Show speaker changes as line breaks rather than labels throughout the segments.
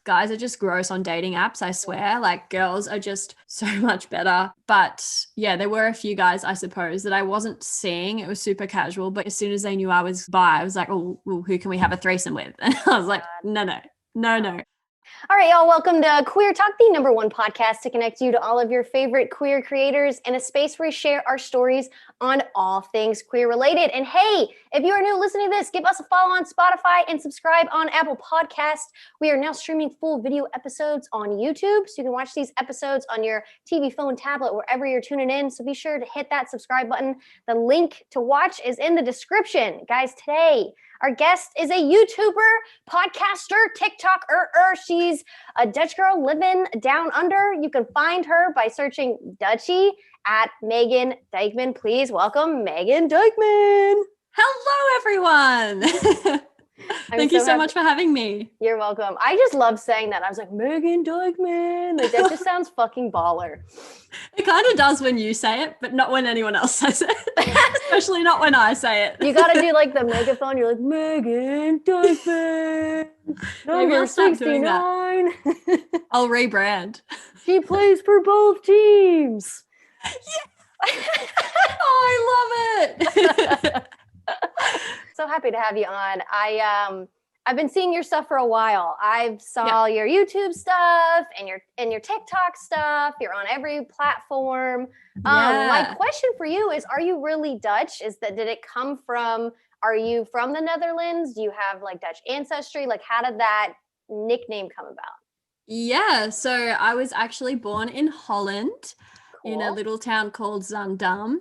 guys are just gross on dating apps, I swear. Like girls are just so much better. But yeah, there were a few guys, I suppose, that I wasn't seeing. It was super casual. But as soon as they knew I was bi, I was like, oh, well, who can we have a threesome with? And I was like, no, no, no, no.
All right, y'all, welcome to Queer Talk, the #1 podcast to connect you to all of your favorite queer creators in a space where we share our stories on all things queer related. And hey, if you are new listening to this, give us a follow on Spotify and subscribe on Apple Podcasts. We are now streaming full video episodes on YouTube, so you can watch these episodes on your TV, phone, tablet, wherever you're tuning in. So be sure to hit that subscribe button. The link to watch is in the description. Guys, today, our guest is a YouTuber, podcaster, TikToker. She's a Dutch girl living down under. You can find her by searching Dutchie at Megan Dykeman. Please welcome Megan Dykeman.
Hello, everyone. Thank you so much for having me.
You're welcome. I just love saying that. I was like, Megan Dykeman. Like, that just sounds fucking baller.
It kind of does when you say it, but not when anyone else says it. Especially not when I say it.
You got to do like the megaphone. You're like, Megan Dykeman.
Maybe I'll start
69.
doing that. I'll rebrand.
She plays for both teams.
Yeah. Oh, I love it.
So happy to have you on. I've been seeing your stuff for a while. I saw your YouTube stuff and your TikTok stuff. You're on every platform. My question for you is, are you really Dutch? Did it come from, are you from the Netherlands? Do you have like Dutch ancestry? Like, how did that nickname come about?
Yeah, so I was actually born in Holland, in a little town called Zandam.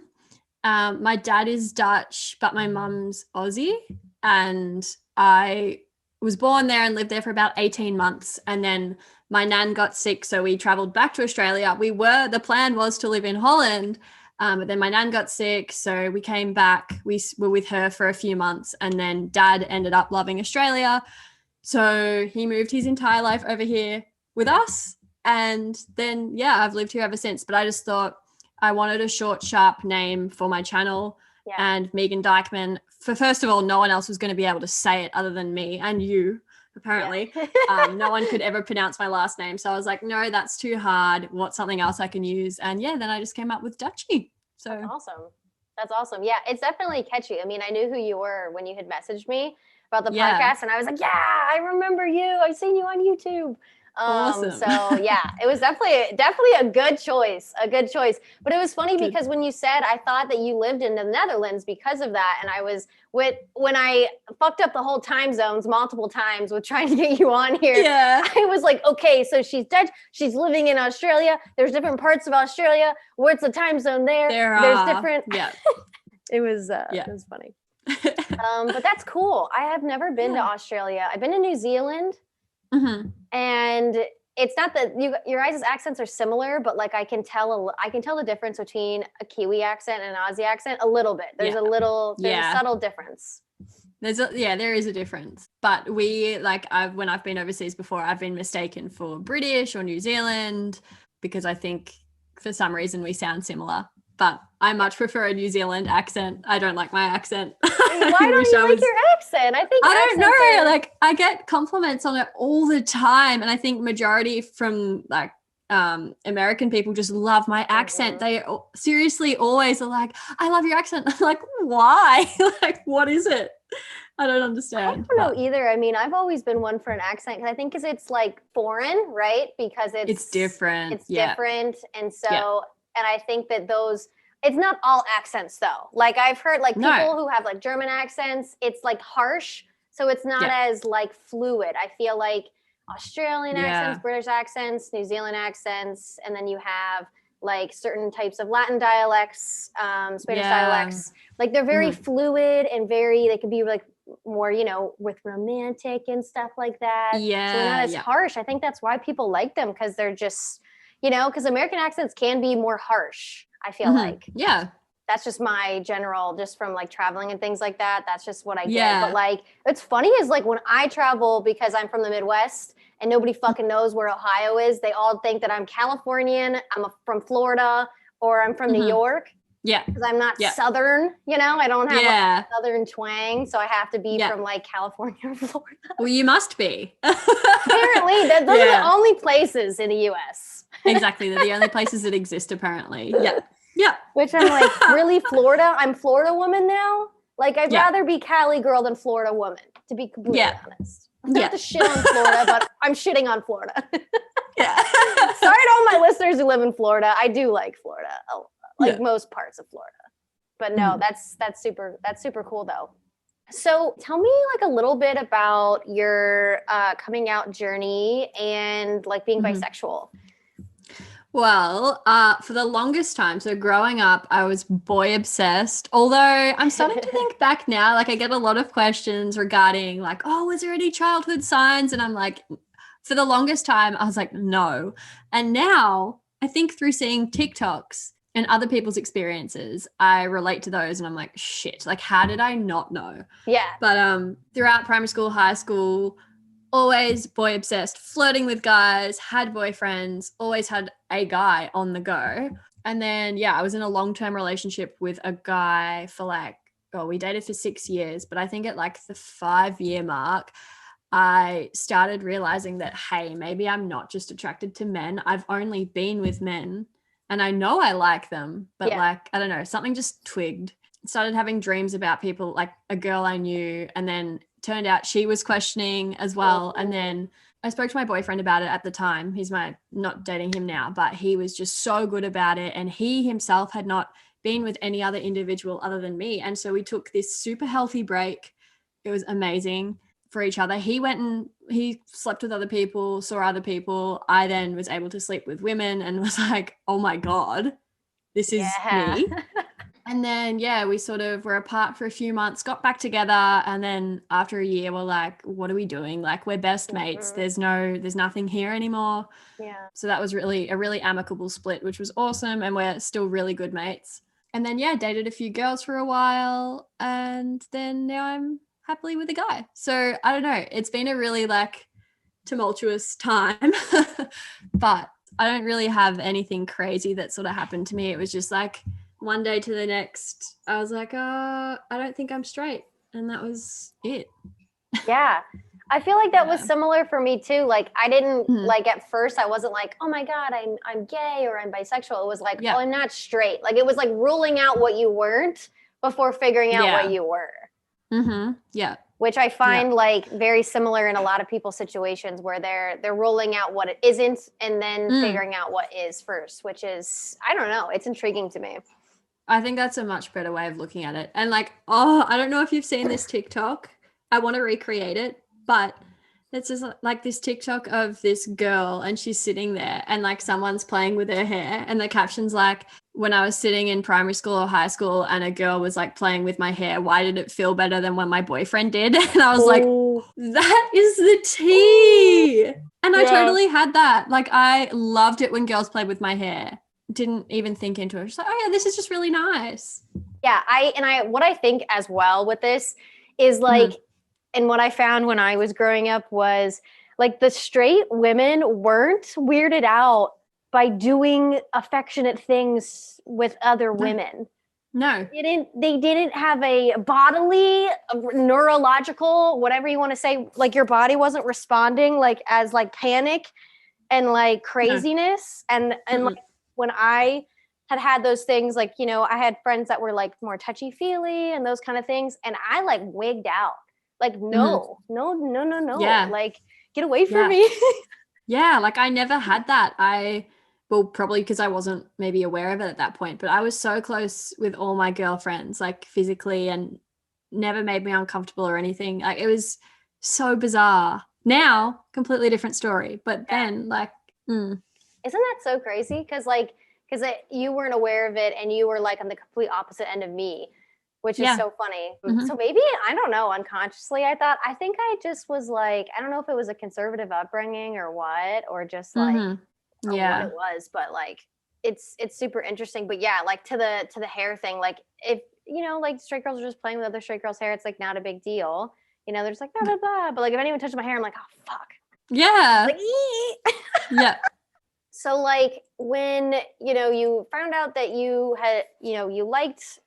My dad is Dutch, but my mum's Aussie, and I was born there and lived there for about 18 months. And then my nan got sick, so we traveled back to Australia. The plan was to live in Holland, but then my nan got sick, so we came back. We were with her for a few months, and then dad ended up loving Australia. So he moved his entire life over here with us. And then, I've lived here ever since. But I just thought I wanted a short, sharp name for my channel. Yeah. And Megan Dykeman, first of all, no one else was going to be able to say it other than me and you, apparently. Yeah. No one could ever pronounce my last name. So I was like, no, that's too hard. What's something else I can use? And then I just came up with Dutchie. So
That's awesome. That's awesome. Yeah, it's definitely catchy. I mean, I knew who you were when you had messaged me about the podcast, and I was like, yeah, I remember you. I've seen you on YouTube.
Awesome.
So yeah, it was definitely a good choice. But it was funny because when you said, I thought that you lived in the Netherlands because of that. And I was when I fucked up the whole time zones multiple times with trying to get you on here.
Yeah.
I was like, okay, so she's Dutch. She's living in Australia. There's different parts of Australia. Where's the time zone there? There's different.
Yeah.
It was funny. But that's cool. I have never been to Australia. I've been to New Zealand.
Mm-hmm.
And it's not that your guys' accents are similar, but like I can tell the difference between a Kiwi accent and an Aussie accent a little bit. There's a subtle difference.
There is a difference. But when I've been overseas before, I've been mistaken for British or New Zealand because I think for some reason we sound similar. But I much prefer a New Zealand accent. I don't like my accent.
Why don't you like your accent? I
don't know. I get compliments on it all the time. And I think majority from American people just love my accent. They seriously always are like, I love your accent. I'm like, why? Like, what is it? I don't understand.
I don't know either. I mean, I've always been one for an accent because I think it's like foreign, right? Because
it's different.
It's different. And so... And I think that it's not all accents though. Like I've heard like people who have like German accents, it's like harsh. So it's not as like fluid. I feel like Australian accents, British accents, New Zealand accents, and then you have like certain types of Latin dialects, Spanish dialects. Like they're very fluid and they can be like more, with romantic and stuff like that.
Yeah.
So they're not as harsh. I think that's why people like them because they're just... because American accents can be more harsh, I feel like.
Yeah.
That's just my general, just from like traveling and things like that. That's just what I get. But like, it's funny is like when I travel, because I'm from the Midwest and nobody fucking knows where Ohio is, they all think that I'm Californian, from Florida, or I'm from New York.
Yeah.
because I'm not
Yeah.
Southern, I don't have
Yeah.
like a Southern twang. So I have to be
Yeah.
from like California or Florida.
Well, you must be.
Apparently, those are the only places in the US.
Exactly. They're the only places that exist, apparently. Yeah. Yeah.
Which I'm like, really, Florida? I'm Florida woman now? Like, I'd
Yeah.
rather be Cali girl than Florida woman, to be completely honest. Not to shit on Florida, but I'm shitting on Florida.
Yeah.
Sorry to all my listeners who live in Florida. I do like Florida, like most parts of Florida. But no, that's super cool though. So tell me like a little bit about your coming out journey and like being bisexual.
Well, for the longest time, so growing up, I was boy obsessed. Although I'm starting to think back now, like I get a lot of questions regarding like, oh, was there any childhood signs? And I'm like, for the longest time, I was like, no. And now I think through seeing TikToks and other people's experiences, I relate to those and I'm like, shit, like how did I not know?
Yeah.
But throughout primary school, high school, always boy obsessed, flirting with guys, had boyfriends, always had a guy on the go. And then, yeah, I was in a long-term relationship with a guy for like, we dated for 6 years, but I think at like the 5-year mark, I started realizing that, hey, maybe I'm not just attracted to men. I've only been with men and I know I like them, but like, I don't know, something just twigged. Started having dreams about people, like a girl I knew, and then turned out she was questioning as well. And then I spoke to my boyfriend about it at the time. He's not dating him now, but he was just so good about it. And he himself had not been with any other individual other than me. And so we took this super healthy break. It was amazing for each other. He went and he slept with other people, saw other people. I then was able to sleep with women and was like, oh my God, this is me. And then, we sort of were apart for a few months, got back together. And then after a year, we're like, what are we doing? Like, we're best mates. There's nothing here anymore.
Yeah.
So that was really a really amicable split, which was awesome. And we're still really good mates. And then, dated a few girls for a while. And then now I'm happily with a guy. So I don't know. It's been a really like tumultuous time, but I don't really have anything crazy that sort of happened to me. It was just like, one day to the next, I was like, I don't think I'm straight. And that was it.
Yeah. I feel like that was similar for me too. Like I didn't like at first I wasn't like, oh my God, I'm gay or I'm bisexual. It was like, oh, I'm not straight. Like it was like ruling out what you weren't before figuring out what you were.
Mm-hmm. Yeah.
Which I find like very similar in a lot of people's situations where they're rolling out what it isn't and then figuring out what is first, which is, I don't know. It's intriguing to me.
I think that's a much better way of looking at it. And like, I don't know if you've seen this TikTok. I want to recreate it, but it's just like this TikTok of this girl and she's sitting there and like someone's playing with her hair and the caption's like, when I was sitting in primary school or high school and a girl was like playing with my hair, why did it feel better than when my boyfriend did? And I was like, that is the tea. And I totally had that. Like I loved it when girls played with my hair. Didn't even think into it. Just like, oh yeah, this is just really nice.
Yeah, what I think as well with this is like, and what I found when I was growing up was like the straight women weren't weirded out by doing affectionate things with other women.
No.
They didn't have a bodily, neurological, whatever you want to say, like your body wasn't responding like as like panic and like craziness and like when I had those things, like, I had friends that were like more touchy-feely and those kind of things. And I like wigged out. Like, no.
Yeah.
Like, get away from me.
Yeah. Like I never had that. Well, probably because I wasn't maybe aware of it at that point, but I was so close with all my girlfriends, like physically, and never made me uncomfortable or anything. Like it was so bizarre. Now, completely different story. But then like,
Isn't that so crazy? Because you weren't aware of it and you were like on the complete opposite end of me, which is so funny. So maybe, I don't know, unconsciously, I think I just was like, I don't know if it was a conservative upbringing or what, or just like, what it was, but like, it's super interesting. But yeah, like to the hair thing, like if, like straight girls are just playing with other straight girls' hair, it's like not a big deal. They're just like, blah, blah, blah. But like if anyone touches my hair, I'm like, oh, fuck.
Yeah.
Like,
yeah.
So like when, you found out that you had, you liked,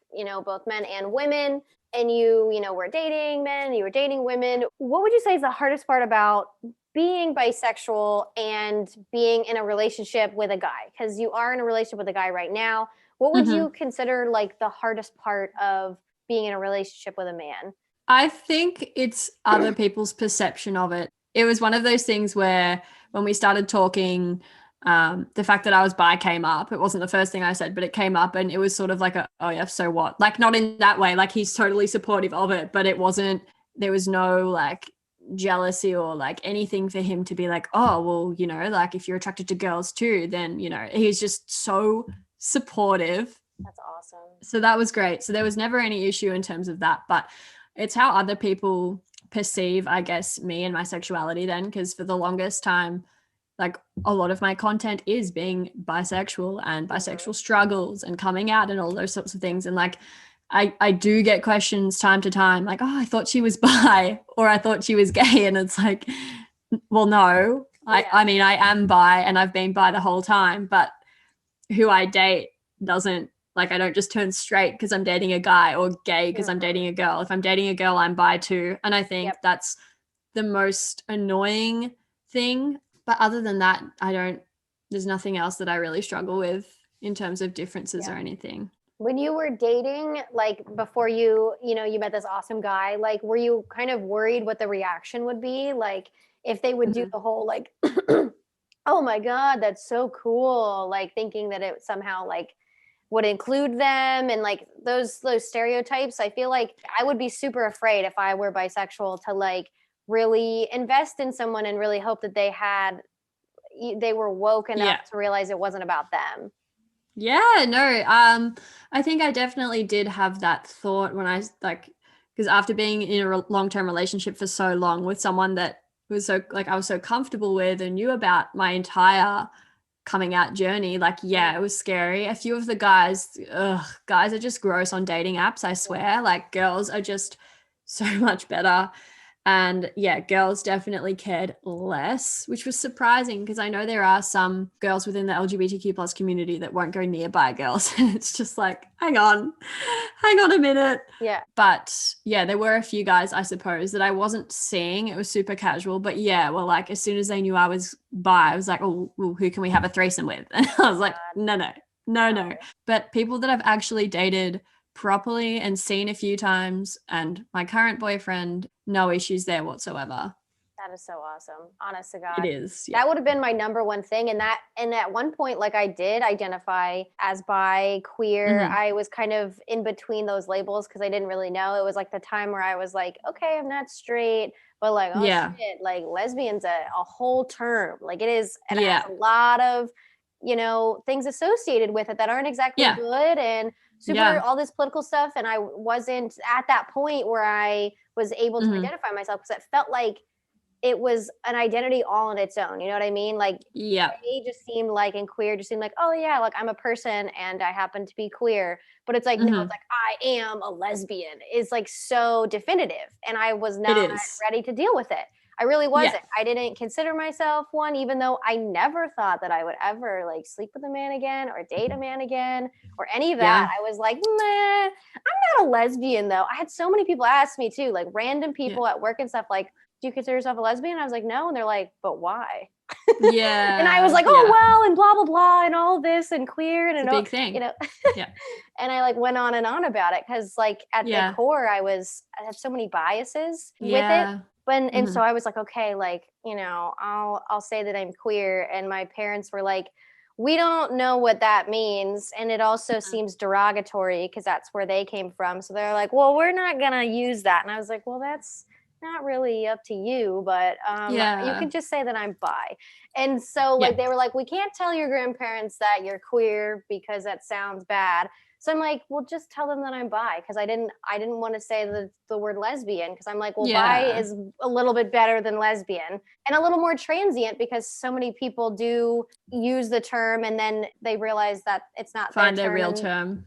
both men and women, and you were dating men, you were dating women, what would you say is the hardest part about being bisexual and being in a relationship with a guy? Because you are in a relationship with a guy right now. What would
Mhm.
you consider like the hardest part of being in a relationship with a man?
I think it's other people's perception of it. It was one of those things where when we started talking, the fact that I was bi came up. It wasn't the first thing I said, but it came up, and it was sort of like oh yeah, so what? Like not in that way. Like he's totally supportive of it, but it wasn't. There was no like jealousy or like anything for him to be like, oh well, like if you're attracted to girls too, then he's just so supportive.
That's awesome.
So that was great. So there was never any issue in terms of that, but it's how other people perceive, I guess, me and my sexuality then, because for the longest time, like a lot of my content is being bisexual and bisexual struggles and coming out and all those sorts of things. And like, I do get questions time to time, like, oh, I thought she was bi or I thought she was gay. And it's like, well, no, I mean, I am bi and I've been bi the whole time, but who I date doesn't, like, I don't just turn straight because I'm dating a guy or gay because I'm dating a girl. If I'm dating a girl, I'm bi too. And I think that's the most annoying thing. But other than that, there's nothing else that I really struggle with in terms of differences or anything.
When you were dating, like before you met this awesome guy, like were you kind of worried what the reaction would be? Like if they would do the whole like, oh my God, that's so cool. Like thinking that it somehow like would include them and like those stereotypes. I feel like I would be super afraid if I were bisexual to like really invest in someone and really hope that they were woke enough to realize it wasn't about them.
Yeah, no. I think I definitely did have that thought when I like, because after being in a long-term relationship for so long with someone that was so like I was so comfortable with and knew about my entire coming out journey, like it was scary. A few of the guys are just gross on dating apps, I swear. Like girls are just so much better. And girls definitely cared less, which was surprising because I know there are some girls within the LGBTQ plus community that won't go nearby girls. And it's just like, hang on a minute.
Yeah.
But there were a few guys, I suppose, that I wasn't seeing. It was super casual. But well, like as soon as they knew I was bi, I was like, oh, well, who can we have a threesome with? And I was like, no. But people that I've actually dated properly and seen a few times, and my current boyfriend, no issues there whatsoever.
That is so awesome. Honest to God.
It is.
That would have been my number one thing. And at one point, like I did identify as bi, queer. I was kind of in between those labels because I didn't really know. It was like the time where I was like, okay, I'm not straight, but like, oh shit, like lesbian's a whole term. Like it is, and it has a lot of, things associated with it that aren't exactly good and super all this political stuff. And I wasn't at that point where I was able to identify myself because it felt like it was an identity all on its own. You know what I mean? Like, they just seemed like, and queer just seemed like, oh yeah, like I'm a person and I happen to be queer. But it's like, no, it's like, I am a lesbian is like so definitive. And I was not ready to deal with it. I really wasn't. I didn't consider myself one, even though I never thought that I would ever like sleep with a man again or date a man again or any of that. I was like, nah, I'm not a lesbian though. I had so many people ask me too, like random people at work and stuff like, do you consider yourself a lesbian? I was like, no. And they're like, but why? And I was like, oh, well, and blah, blah, blah, and all this and queer and
it's a big thing.
And I like went on and on about it because like at the core, I had so many biases with it. But, and so I was like, okay, like, I'll say that I'm queer. And my parents were like, we don't know what that means. And it also seems derogatory because that's where they came from. So they're like, well, we're not going to use that. And I was like, well, that's not really up to you, but you can just say that I'm bi. And so like they were like, we can't tell your grandparents that you're queer because that sounds bad. So I'm like, well, just tell them that I'm bi because I didn't want to say the word lesbian because I'm like, well, bi is a little bit better than lesbian and a little more transient because so many people do use the term and then they realize that it's not
find their real term.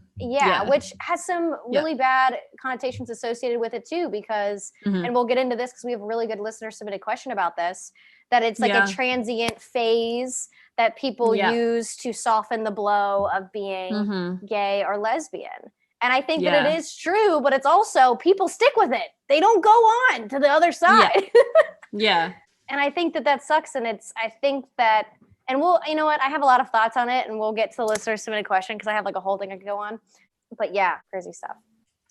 Which has some really bad connotations associated with it too because and we'll get into this because we have a really good listener submitted question about this, that it's like a transient phase that people
Yeah.
use to soften the blow of being
Mm-hmm.
gay or lesbian. And I think that
Yeah.
it is true, but it's also people stick with it. They don't go on to the other side.
Yeah.
And I think that sucks. And I think that, and you know what? I have a lot of thoughts on it, and we'll get to the listener submitted question because I have like a whole thing I could go on. But yeah, crazy stuff.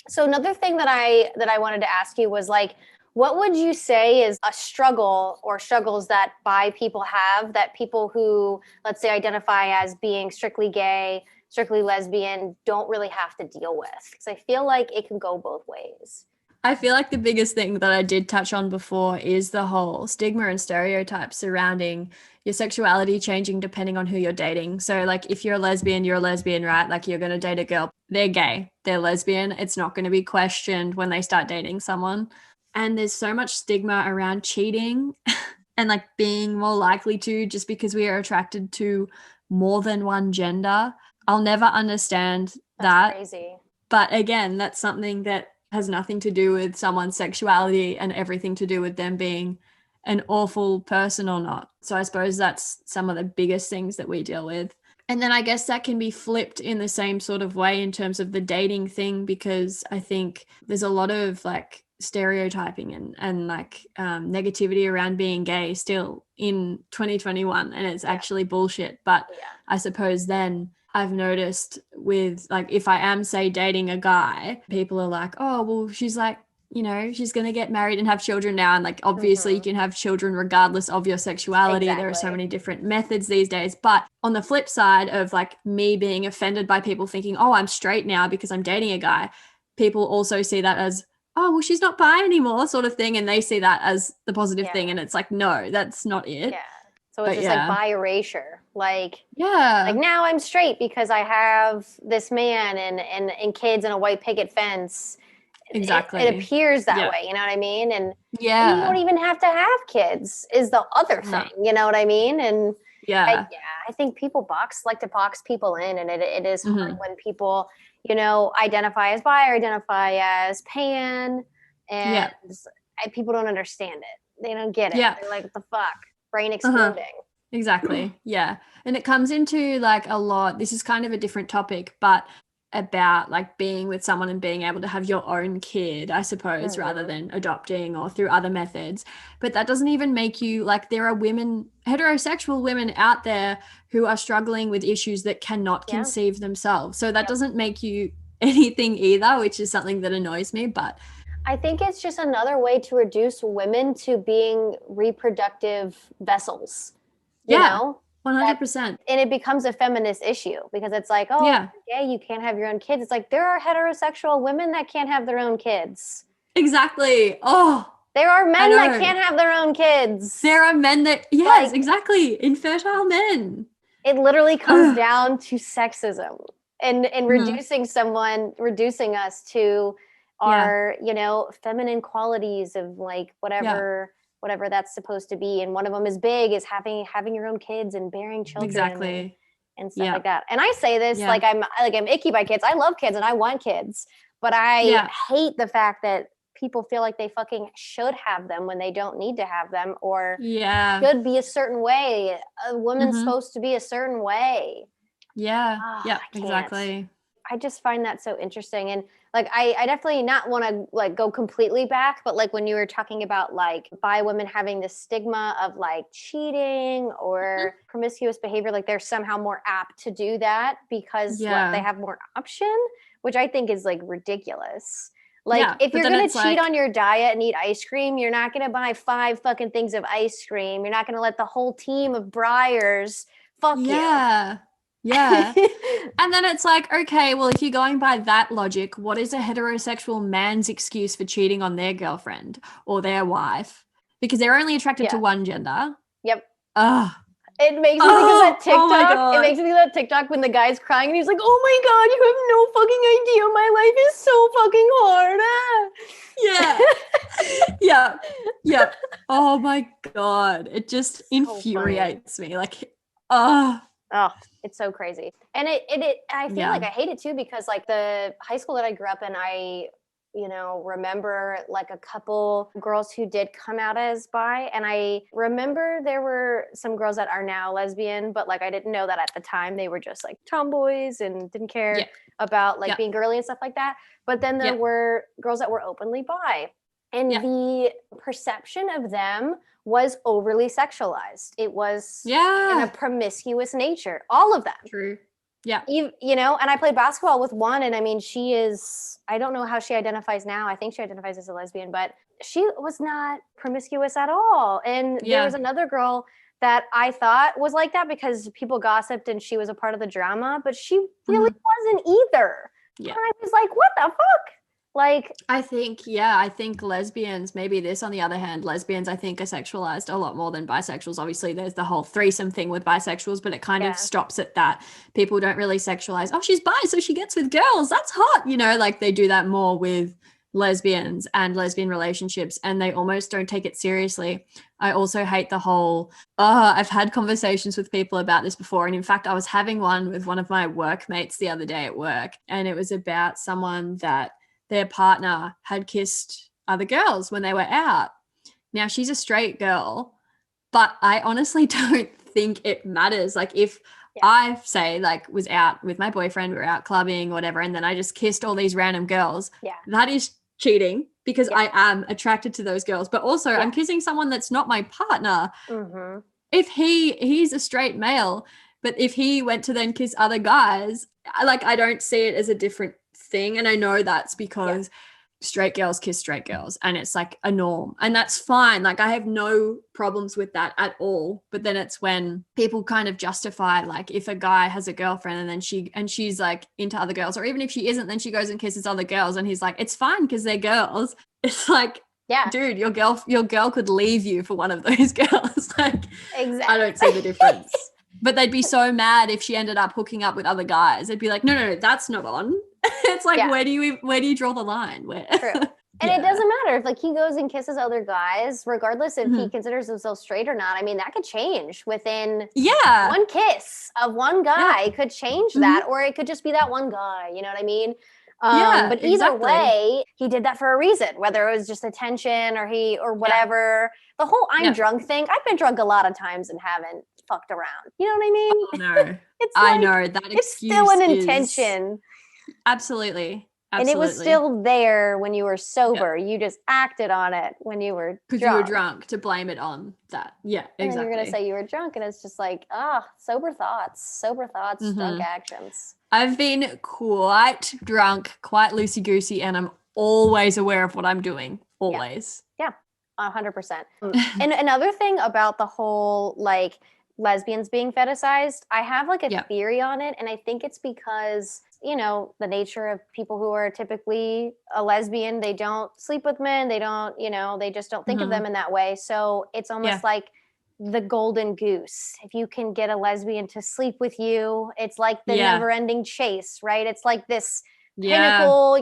So another thing that I wanted to ask you was like, what would you say is a struggle or struggles that bi people have that people who, let's say, identify as being strictly gay, strictly lesbian don't really have to deal with? Because I feel like it can go both ways.
I feel like the biggest thing that I did touch on before is the whole stigma and stereotypes surrounding your sexuality changing depending on who you're dating. So like if you're a lesbian, right? Like you're going to date a girl, they're gay, they're lesbian. It's not going to be questioned when they start dating someone. And there's so much stigma around cheating and like being more likely to just because we are attracted to more than one gender. I'll never understand that.
That's crazy.
But again, that's something that has nothing to do with someone's sexuality and everything to do with them being an awful person or not. So I suppose that's some of the biggest things that we deal with. And then I guess that can be flipped in the same sort of way in terms of the dating thing, because I think there's a lot of like stereotyping and like negativity around being gay still in 2021, and it's actually bullshit. But I suppose then I've noticed with like, if I am, say, dating a guy, people are like, oh, well, she's like, you know, she's going to get married and have children now. And like, obviously you can have children regardless of your sexuality. There are so many different methods these days. But on the flip side of like me being offended by people thinking, oh, I'm straight now because I'm dating a guy, people also see that as, oh, well, she's not bi anymore sort of thing. And they see that as the positive thing. And it's like, no, that's not it.
Yeah. So it's just like bi erasure. Like, like now I'm straight because I have this man and kids and a white picket fence.
Exactly.
It appears that way, you know what I mean? And you
yeah,
don't even have to have kids is the other thing, you know what I mean? And I think people like to box people in, and it is hard when people, you know, identify as bi or identify as pan, and people don't understand it. They don't get it. They're like, what the fuck? Brain exploding.
Exactly. Yeah. And it comes into like a lot, this is kind of a different topic, but about like being with someone and being able to have your own kid, I suppose, rather than adopting or through other methods. But that doesn't even make you like, there are women, heterosexual women out there who are struggling with issues that cannot conceive themselves. So that doesn't make you anything either, which is something that annoys me. But
I think it's just another way to reduce women to being reproductive vessels. You know?
100%.
And it becomes a feminist issue because it's like, oh, yeah, you can't have your own kids. It's like, there are heterosexual women that can't have their own kids.
Exactly. Oh,
there are men that can't have their own kids.
There are men that, yes, like, exactly. Infertile men.
It literally comes down to sexism and reducing us to our, you know, feminine qualities of like whatever that's supposed to be. And one of them is having your own kids and bearing children.
Exactly.
And stuff like that. And I say this like I'm icky by kids. I love kids and I want kids, but I hate the fact that people feel like they fucking should have them when they don't need to have them, or should be a certain way. A woman's supposed to be a certain way.
Exactly.
I just find that so interesting. And like, I definitely not want to like go completely back, but like when you were talking about like bi women having the stigma of like cheating or promiscuous behavior, like they're somehow more apt to do that because they have more option, which I think is like ridiculous. Like if you're going to cheat on your diet and eat ice cream, you're not going to buy 5 fucking things of ice cream. You're not going to let the whole team of Breyers fuck you.
Yeah. And then it's like, okay, well, if you're going by that logic, what is a heterosexual man's excuse for cheating on their girlfriend or their wife? Because they're only attracted to one gender.
Yep.
Ugh.
It makes me think of that TikTok. It makes me think of that TikTok when the guy's crying and he's like, oh my God, you have no fucking idea. My life is so fucking hard.
Yeah. Oh my God. It just infuriates me. Like,
oh, it's so crazy. And I feel like I hate it too, because like the high school that I grew up in, remember like a couple girls who did come out as bi. And I remember there were some girls that are now lesbian, but like I didn't know that at the time. They were just like tomboys and didn't care about like being girly and stuff like that. But then there were girls that were openly bi. And the perception of them was overly sexualized. It was in a promiscuous nature, all of them.
True. Yeah.
And I played basketball with one, and I mean, I don't know how she identifies now. I think she identifies as a lesbian, but she was not promiscuous at all. And there was another girl that I thought was like that because people gossiped and she was a part of the drama, but she really wasn't either. Yeah. And I was like, what the fuck? Like,
I think lesbians, maybe this on the other hand, lesbians I think are sexualized a lot more than bisexuals. Obviously there's the whole threesome thing with bisexuals, but it kind of stops at that. People don't really sexualize, oh, she's bi, so she gets with girls, that's hot, like they do that more with lesbians and lesbian relationships, and they almost don't take it seriously. I also hate the whole, I've had conversations with people about this before, and in fact I was having one with one of my workmates the other day at work, and it was about someone that their partner had kissed other girls when they were out. Now, she's a straight girl, but I honestly don't think it matters. Like if I say like was out with my boyfriend, we were out clubbing or whatever, and then I just kissed all these random girls, that is cheating because I am attracted to those girls. But also I'm kissing someone that's not my partner. Mm-hmm. If he's a straight male, but if he went to then kiss other guys, I don't see it as a different thing. And I know that's because straight girls kiss straight girls and it's like a norm, and that's fine. Like I have no problems with that at all. But then it's when people kind of justify, like if a guy has a girlfriend and then she's like into other girls, or even if she isn't, then she goes and kisses other girls and he's like, it's fine because they're girls. It's like, dude, your girl could leave you for one of those girls. Like, exactly. I don't see the difference. But they'd be so mad if she ended up hooking up with other guys. They'd be like, no, that's not on. It's like, where do you draw the line? Where?
True. And it doesn't matter if like he goes and kisses other guys, regardless if he considers himself straight or not. I mean, that could change within one kiss of one guy could change that, or it could just be that one guy. You know what I mean? But either way, he did that for a reason, whether it was just attention or whatever. The whole I'm drunk thing, I've been drunk a lot of times and haven't fucked around. You know what I mean?
Oh, no. I know that excuse
it's still an intention.
Absolutely.
And it was still there when you were sober. You just acted on it when you were drunk.
Because you were drunk, to blame it on that. Yeah, exactly.
And you're going to say you were drunk, and it's just like, sober thoughts, drunk actions.
I've been quite drunk, quite loosey-goosey, and I'm always aware of what I'm doing. Always.
Yeah, 100%. And another thing about the whole, like, lesbians being fetishized, I have like a theory on it, and I think it's because the nature of people who are typically a lesbian, they don't sleep with men, they don't they just don't think of them in that way. So it's almost like the golden goose. If you can get a lesbian to sleep with you, it's like the never-ending chase, right? It's like this pinnacle,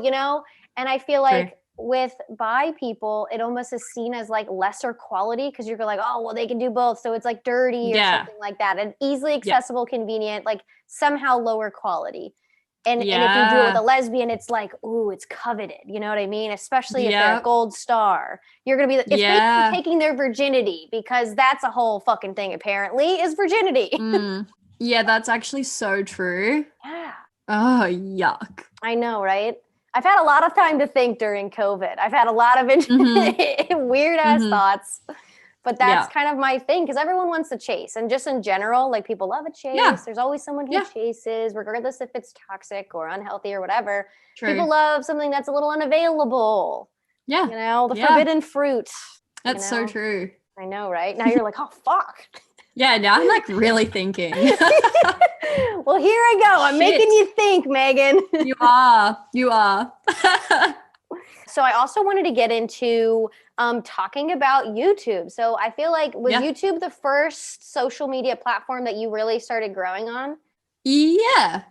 and I feel like with bi people, it almost is seen as like lesser quality because you're like, oh, well, they can do both. So it's like dirty or something like that. And easily accessible, convenient, like somehow lower quality. And if you do it with a lesbian, it's like, ooh, it's coveted. You know what I mean? Especially if they're a gold star. You're going to be, it's basically taking their virginity, because that's a whole fucking thing apparently, is virginity.
Yeah, that's actually so true.
Yeah.
Oh, yuck.
I know, right? I've had a lot of time to think during COVID. I've had a lot of weird ass thoughts, but that's kind of my thing, because everyone wants to chase. And just in general, like people love a chase. Yeah. There's always someone who chases, regardless if it's toxic or unhealthy or whatever. True. People love something that's a little unavailable. Yeah. The forbidden fruit.
That's so true.
I know, right? Now you're like, oh, fuck.
Yeah, now I'm like really thinking.
Well, here I go. I'm making you think, Megan.
You are.
So I also wanted to get into talking about YouTube. So I feel like, was YouTube the first social media platform that you really started growing on?
Yeah.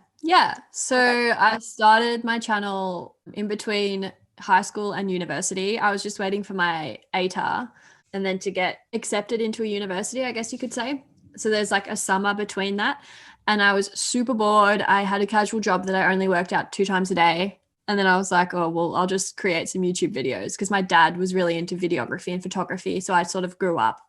So I started my channel in between high school and university. I was just waiting for my ATAR and then to get accepted into a university, I guess you could say. So there's like a summer between that. And I was super bored. I had a casual job that I only worked out 2 times a day. And then I was like, oh, well, I'll just create some YouTube videos because my dad was really into videography and photography. So I sort of grew up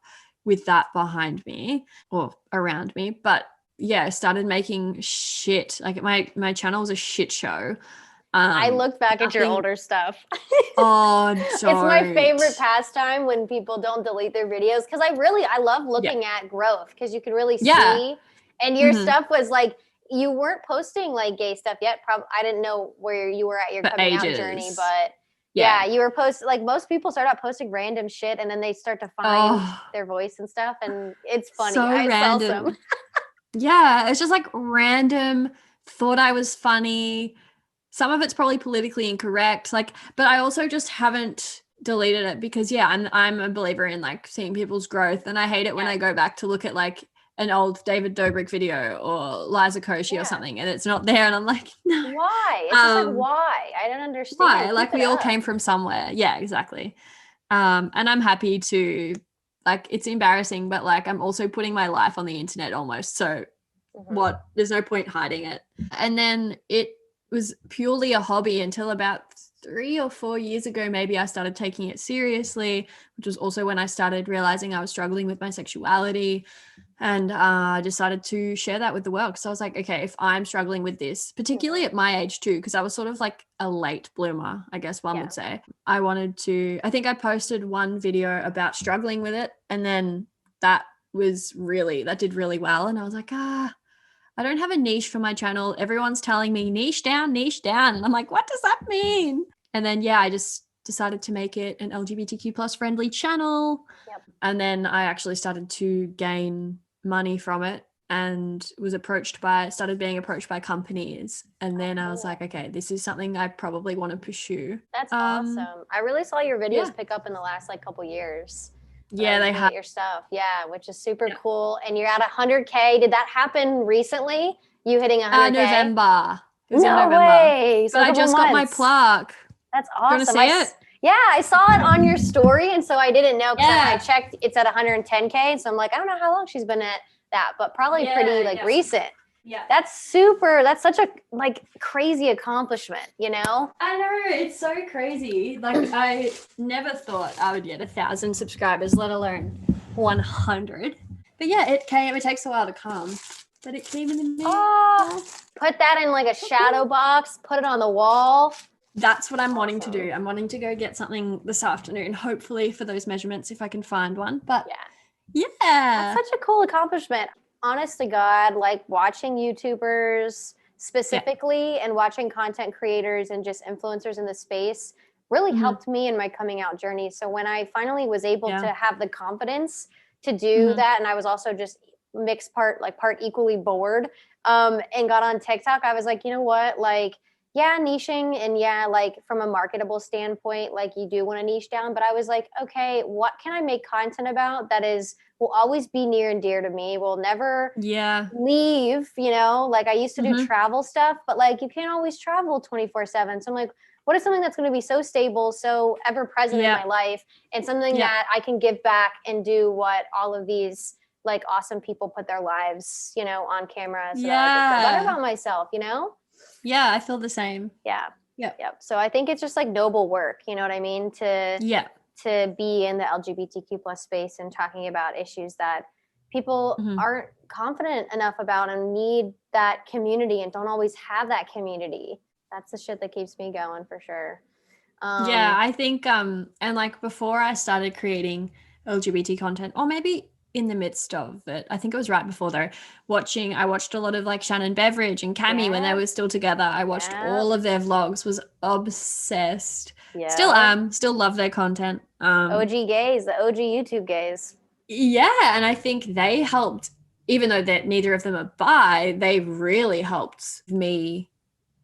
with that behind me or around me. But yeah, I started making shit. Like my channel was a shit show.
I looked back at your older stuff.
Oh,
it's my favorite pastime when people don't delete their videos because I love looking at growth because you can really see. And your stuff was like, you weren't posting like gay stuff yet. I didn't know where you were at your coming out journey, but yeah, you were posting, like most people start out posting random shit and then they start to find their voice and stuff. And it's funny.
So
I
random.
saw some.
Yeah, it's just like random, thought I was funny. Some of it's probably politically incorrect, like, but I also just haven't deleted it because I'm a believer in like seeing people's growth, and I hate it when I go back to look at like an old David Dobrik video or Liza Koshy or something and it's not there and I'm like, no.
Why? It's just like, why? I don't understand.
Why? Like we all came from somewhere. Yeah, exactly. And I'm happy to, like, it's embarrassing, but like I'm also putting my life on the internet almost. So what? There's no point hiding it. And then it was purely a hobby until about 3 or 4 years ago, maybe I started taking it seriously, which was also when I started realizing I was struggling with my sexuality. And I decided to share that with the world because I was like, okay, if I'm struggling with this, particularly at my age too, because I was sort of like a late bloomer, I guess one would say. I think I posted one video about struggling with it. And then that did really well. And I was like, I don't have a niche for my channel. Everyone's telling me niche down. And I'm like, what does that mean? And then, I just decided to make it an LGBTQ plus friendly channel. And then I actually started to gain money from it and started being approached by companies. And then I was like, okay, this is something I probably want to pursue.
That's awesome. I really saw your videos pick up in the last like couple years.
Yeah, they have
your stuff. Yeah, which is super cool. And you're at 100K. Did that happen recently? You hitting 100K?
November.
It was in November. Way. So
but I just got my plaque.
That's awesome.
Do you want to see it?
Yeah, I saw it on your story, and so I didn't know because I checked. It's at 110K, so I'm like, I don't know how long she's been at that, but probably pretty recent. Yeah, that's such a like crazy accomplishment, you know?
I know, it's so crazy. Like I never thought I would get 1,000 subscribers, let alone 100. But yeah, it came. It takes a while to come, but it came in the mail.
Oh, put that in like a shadow box. Put it on the wall.
That's what I'm wanting to do. I'm wanting to go get something this afternoon, hopefully for those measurements if I can find one. But yeah,
that's such a cool accomplishment. Honest to God, like watching YouTubers specifically and watching content creators and just influencers in the space really helped me in my coming out journey. So when I finally was able to have the confidence to do that, and I was also just part equally bored and got on TikTok, I was like, you know what, like, niching and like from a marketable standpoint, like you do want to niche down, but I was like, okay, what can I make content about that will always be near and dear to me, will never leave, you know, like I used to do travel stuff, but like you can't always travel 24/7. So I'm like, what is something that's going to be so stable, so ever present in my life, and something that I can give back and do what all of these like awesome people put their lives, you know, on camera so that I can feel better about myself, you know?
Yeah, I feel the same.
Yeah. Yep. So I think it's just like noble work, you know what I mean? To be in the LGBTQ plus space and talking about issues that people aren't confident enough about and need that community and don't always have that community. That's the shit that keeps me going for sure.
I think, and like before I started creating LGBT content, or maybe in the midst of it, I think it was right before though, I watched a lot of like Shannon Beveridge and Cami when they were still together. I watched all of their vlogs, was obsessed. Still love their content.
OG gays, the OG YouTube gays.
Yeah, and I think they helped, even though that neither of them are bi, they really helped me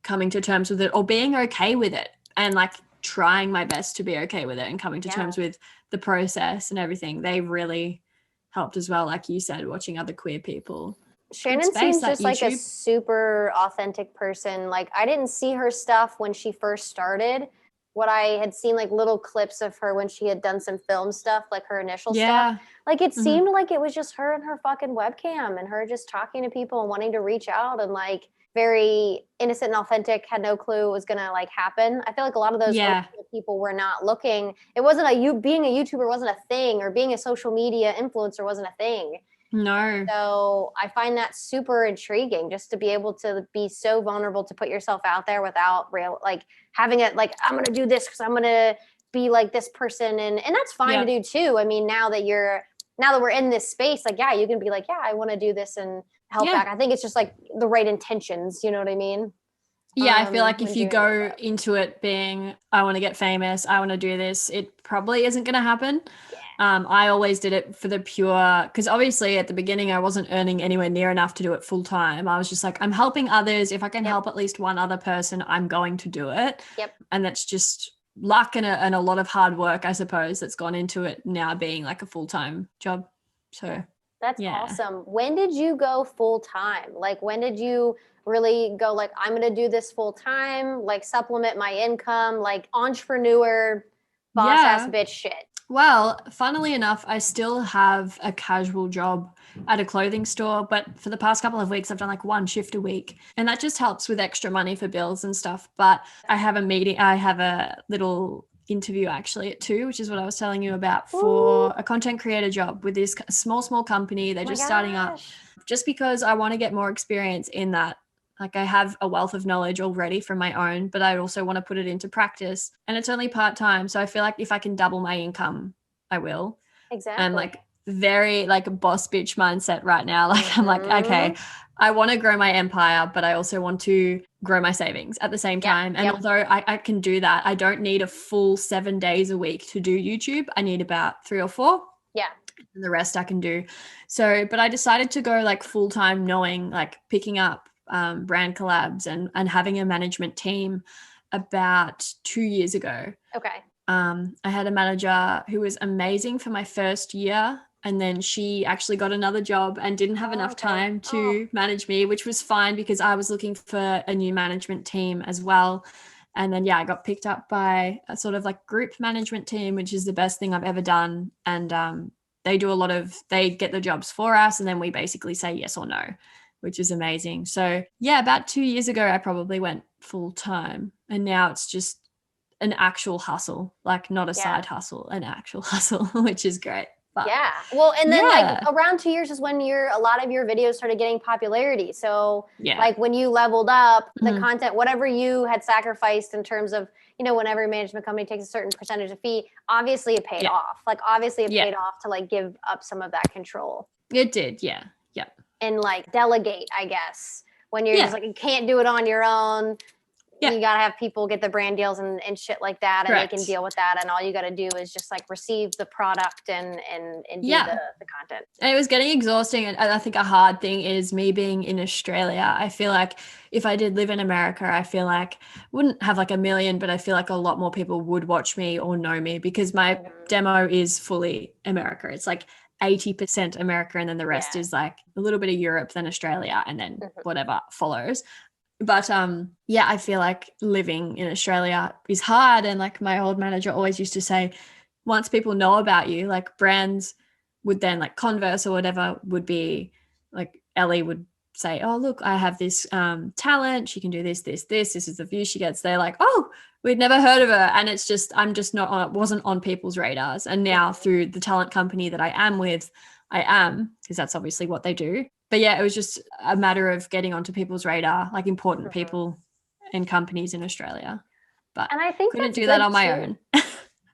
coming to terms with it or being okay with it and like trying my best to be okay with it and coming to terms with the process and everything. They really helped as well, like you said, watching other queer people.
Shannon seems just like a super authentic person. Like I didn't see her stuff when she first started. What I had seen like little clips of her when she had done some film stuff, like her initial stuff. Like it
Mhm.
seemed like it was just her and her fucking webcam and her just talking to people and wanting to reach out and like very innocent and authentic, had no clue it was gonna like happen. I feel like a lot of those
Yeah.
people were not looking. It wasn't being a YouTuber wasn't a thing, or being a social media influencer wasn't a thing.
No.
So I find that super intriguing, just to be able to be so vulnerable to put yourself out there without real like having it like, I'm gonna do this because I'm gonna be like this person, and that's fine to
Yeah.
do too. I mean, now that we're in this space, like yeah, you can be like, yeah, I want to do this and help
Yeah.
back. I think it's just like the right intentions, you know what I mean?
Yeah, I feel like if
When
you
doing it like
go
that.
into it being, I want to get famous, I want to do this, it probably isn't going to happen. I always did it for the pure, because obviously at the beginning I wasn't earning anywhere near enough to do it full time. I was just like, I'm helping others. If I can
Yep.
help at least one other person, I'm going to do it.
Yep.
And that's just luck and a lot of hard work, I suppose, that's gone into it now being like a full time job. So
That's
yeah.
awesome. When did you go full time? Like, when did you really go, like, I'm going to do this full time, like, supplement my income, like, entrepreneur, boss ass
Yeah.
bitch shit?
Well, funnily enough, I still have a casual job at a clothing store, but for the past couple of weeks, I've done like one shift a week, and that just helps with extra money for bills and stuff. But I have a little interview actually at 2, which is what I was telling you about, for a content creator job with this small company. They're
Oh my
just starting up,
gosh.
just because I want to get more experience in that. Like I have a wealth of knowledge already from my own, but I also want to put it into practice, and it's only part-time. So I feel like if I can double my income, I will.
Exactly.
I'm like very like a boss bitch mindset right now. Like I'm like, okay,
Mhm.
I want to grow my empire, but I also want to grow my savings at the same
Yeah.
time. And
Yep.
although I can do that, I don't need a full 7 days a week to do YouTube. I need about 3 or 4.
Yeah.
And the rest I can do. So, but I decided to go like full time, knowing like picking up brand collabs and having a management team about 2 years ago.
Okay.
I had a manager who was amazing for my first year. And then she actually got another job and didn't have enough
Okay.
time to manage me, which was fine because I was looking for a new management team as well. And then, yeah, I got picked up by a sort of like group management team, which is the best thing I've ever done. And they get the jobs for us. And then we basically say yes or no, which is amazing. So, yeah, about 2 years ago, I probably went full time. And now it's just an actual hustle, like not a side hustle, an actual hustle, which is great. But
yeah. Well, and then like
yeah.
around 2 years is when a lot of your videos started getting popularity. So
Yeah.
like when you leveled up the
Mhm.
content, whatever you had sacrificed in terms of, when every management company takes a certain percentage of fee, obviously it paid
Yeah.
off. Like obviously it
Yeah.
paid off to like give up some of that control
It did. Yeah. Yeah.
and like delegate, I guess, when you're
Yeah.
just like, you can't do it on your own.
Yeah.
You got to have people get the brand deals and shit like that. And
Correct.
they can deal with that. And all you got to do is just like receive the product and do
Yeah.
the content.
And it was getting exhausting. And I think a hard thing is me being in Australia. I feel like if I did live in America, I feel like I wouldn't have like a million, but I feel like a lot more people would watch me or know me because my demo is fully America. It's like 80% America, and then the rest is like a little bit of Europe, then Australia, and then whatever follows. But yeah, I feel like living in Australia is hard. And like my old manager always used to say, once people know about you, like brands would then, like Converse or whatever, would be like Ellie would say, oh, look, I have this talent. She can do this. This is the view she gets. They're like, oh, we'd never heard of her. And it's just, I'm just not on, wasn't on people's radars. And now through the talent company that I am with, I am, because that's obviously what they do. But yeah, it was just a matter of getting onto people's radar, like important people and companies in Australia. But
and I think
couldn't do that on my own.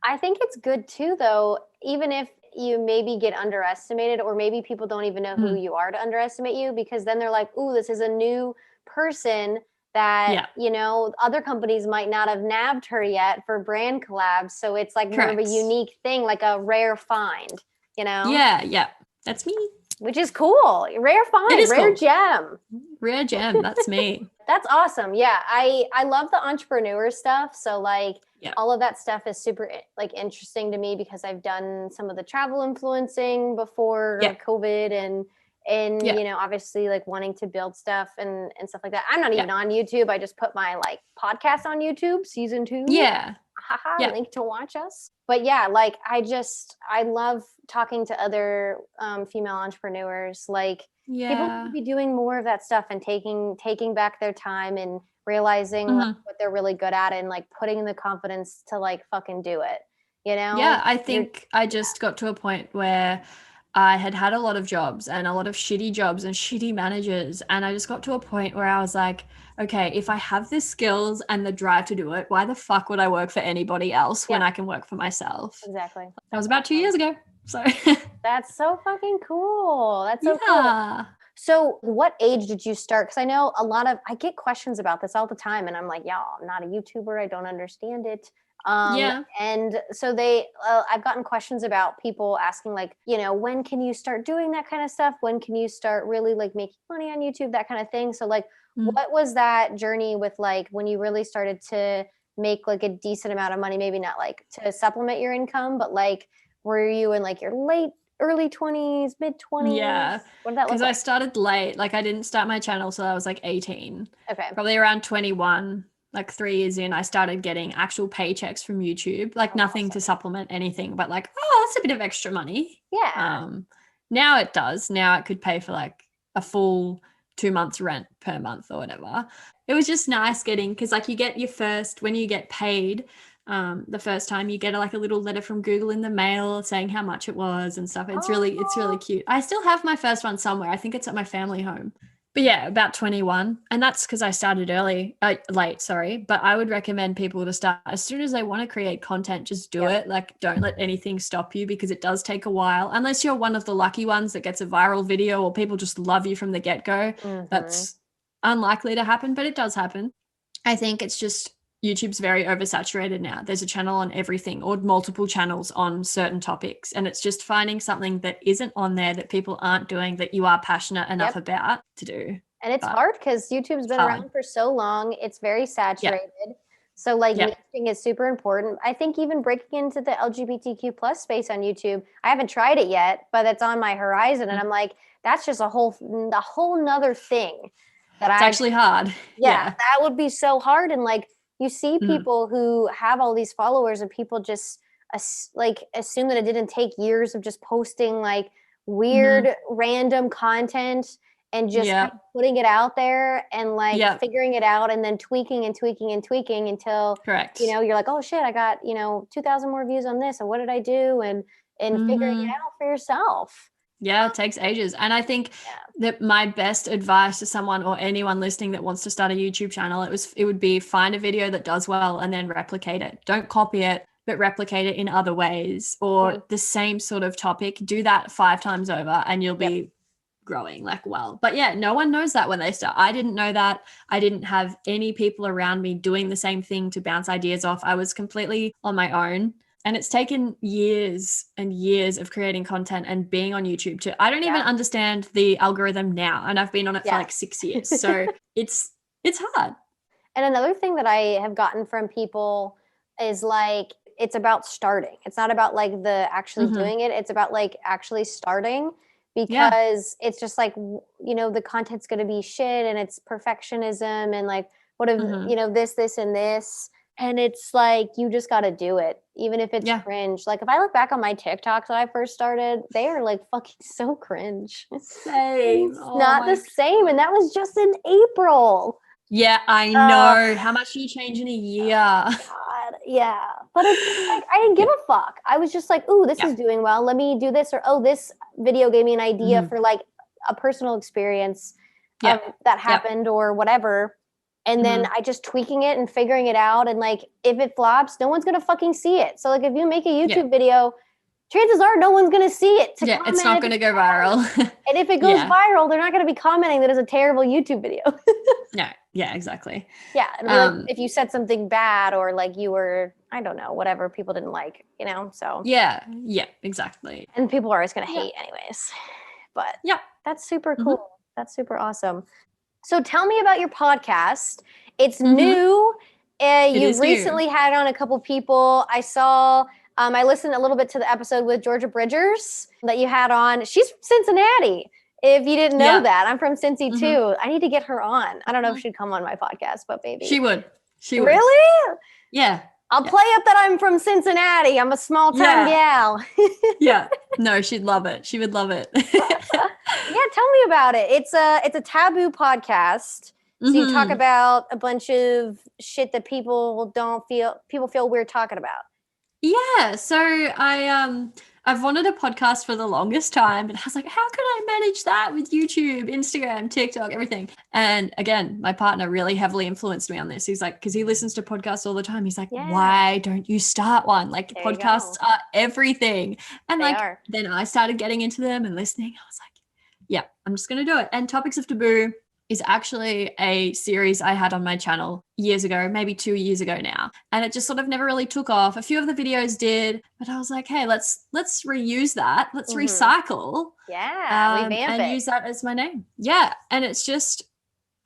I think it's good too, though, even if you maybe get underestimated, or maybe people don't even know who you are to underestimate you, because then they're like, ooh, this is a new person that, other companies might not have nabbed her yet for brand collabs. So it's like more of a unique thing, like a rare find,
Yeah. That's me.
Which is cool. Rare find, rare gem.
Rare gem. That's me.
That's awesome. Yeah. I love the entrepreneur stuff. So like all of that stuff is super like interesting to me because I've done some of the travel influencing before COVID and obviously like wanting to build stuff and stuff like that. I'm not even on YouTube. I just put my like podcast on YouTube, season 2.
Yeah.
haha,
Yeah.
link to watch us. But yeah, like I love talking to other female entrepreneurs. Like people need to be doing more of that stuff and taking back their time and realizing like, what they're really good at and like putting in the confidence to like fucking do it. You know?
Yeah, I think I just got to a point where I had a lot of jobs and a lot of shitty jobs and shitty managers. And I just got to a point where I was like, okay, if I have the skills and the drive to do it, why the fuck would I work for anybody else when I can work for myself?
Exactly.
That was about 2 years ago. So
that's so fucking cool. That's so cool.
yeah.
So what age did you start? Because I know I get questions about this all the time and I'm like, y'all, I'm not a YouTuber. I don't understand it.
Yeah.
And so I've gotten questions about people asking like, you know, when can you start doing that kind of stuff? When can you start really like making money on YouTube, that kind of thing? So like, what was that journey with like, when you really started to make like a decent amount of money, maybe not like to supplement your income, but like, were you in like your early 20s, mid 20s?
Yeah.
What did that look
Because
like?
I started late. Like I didn't start my channel till I was like 18.
Okay.
Probably around 21, like 3 years in, I started getting actual paychecks from YouTube. Like nothing to supplement anything, but like, oh, that's a bit of extra money.
Yeah.
Now it does. Now it could pay for like a full 2 months rent per month or whatever. It was just nice getting, because like you get your first, when you get paid, the first time you get like a little letter from Google in the mail saying how much it was and stuff. It's really cute. I still have my first one somewhere. I think it's at my family home. But yeah, about 21. And that's because I started late, sorry. But I would recommend people to start as soon as they want to create content, just do it. Like don't let anything stop you, because it does take a while. Unless you're one of the lucky ones that gets a viral video or people just love you from the get-go. That's unlikely to happen, but it does happen. I think it's just YouTube's very oversaturated now. There's a channel on everything or multiple channels on certain topics. And it's just finding something that isn't on there that people aren't doing that you are passionate enough about to do.
And it's hard because YouTube's been around for so long. It's very saturated. So like niching is super important. I think even breaking into the LGBTQ plus space on YouTube, I haven't tried it yet, but it's on my horizon. And I'm like, that's just a whole nother thing. It's
actually hard.
Yeah, that would be so hard. And like, you see people who have all these followers and people just assume that it didn't take years of just posting like weird random content and just kind of putting it out there and like figuring it out and then tweaking until you know, you're like, oh shit, I got, you know, 2,000 more views on this, and what did I do, and figuring it out for yourself.
Yeah, it takes ages. And I think that my best advice to someone or anyone listening that wants to start a YouTube channel, it would be find a video that does well and then replicate it. Don't copy it, but replicate it in other ways, or the same sort of topic. Do that 5 times over and you'll be growing like well. But yeah, no one knows that when they start. I didn't know that. I didn't have any people around me doing the same thing to bounce ideas off. I was completely on my own. And it's taken years and years of creating content and being on YouTube I don't even understand the algorithm now. And I've been on it for like 6 years. So it's hard.
And another thing that I have gotten from people is like, it's about starting. It's not about like the actually doing it. It's about like actually starting, because it's just like, you know, the content's going to be shit and it's perfectionism and like, what if, you know, this, and this. And it's like, you just got to do it, even if it's cringe. Like if I look back on my TikToks when I first started, they are like fucking so cringe.
Same.
It's not the same. And that was just in April.
Yeah, I know. How much do you change in a year?
God, yeah. But it's like, I didn't give a fuck. I was just like, ooh, this is doing well. Let me do this. Or, oh, this video gave me an idea for like a personal experience that happened or whatever. And then I just tweaking it and figuring it out. And like, if it flops, no one's going to fucking see it. So like, if you make a YouTube video, chances are no one's going to see it.
It's not going to go viral.
And if it goes viral, they're not going to be commenting that it's a terrible YouTube video.
No. Yeah, exactly.
Yeah. And like, if you said something bad or like you were, I don't know, whatever people didn't like, you know, so.
Yeah, exactly.
And people are always going to hate anyways. But that's super cool. That's super awesome. So tell me about your podcast. It's new. You recently had on a couple people. I saw, I listened a little bit to the episode with Georgia Bridgers that you had on. She's from Cincinnati. If you didn't know that, I'm from Cincy too. I need to get her on. I don't know if she'd come on my podcast, but maybe.
She would.
Really?
Yeah.
I'll play up that I'm from Cincinnati. I'm a small town gal.
Yeah. No, she'd love it. She would love it.
Yeah, tell me about it. It's a taboo podcast. So you talk about a bunch of shit that people feel weird talking about.
Yeah, so I've wanted a podcast for the longest time, and I was like, how can I manage that with YouTube, Instagram, TikTok, everything? And again, my partner really heavily influenced me on this. He's like, because he listens to podcasts all the time. He's like, why don't you start one? Like, podcasts are everything. And then I started getting into them and listening. I was like, yeah, I'm just gonna do it. And Topics of Taboo is actually a series I had on my channel years ago, maybe 2 years ago now. And it just sort of never really took off. A few of the videos did, but I was like, hey, let's reuse that. Let's recycle.
Yeah, revamp
and use that as my name. Yeah. And it's just,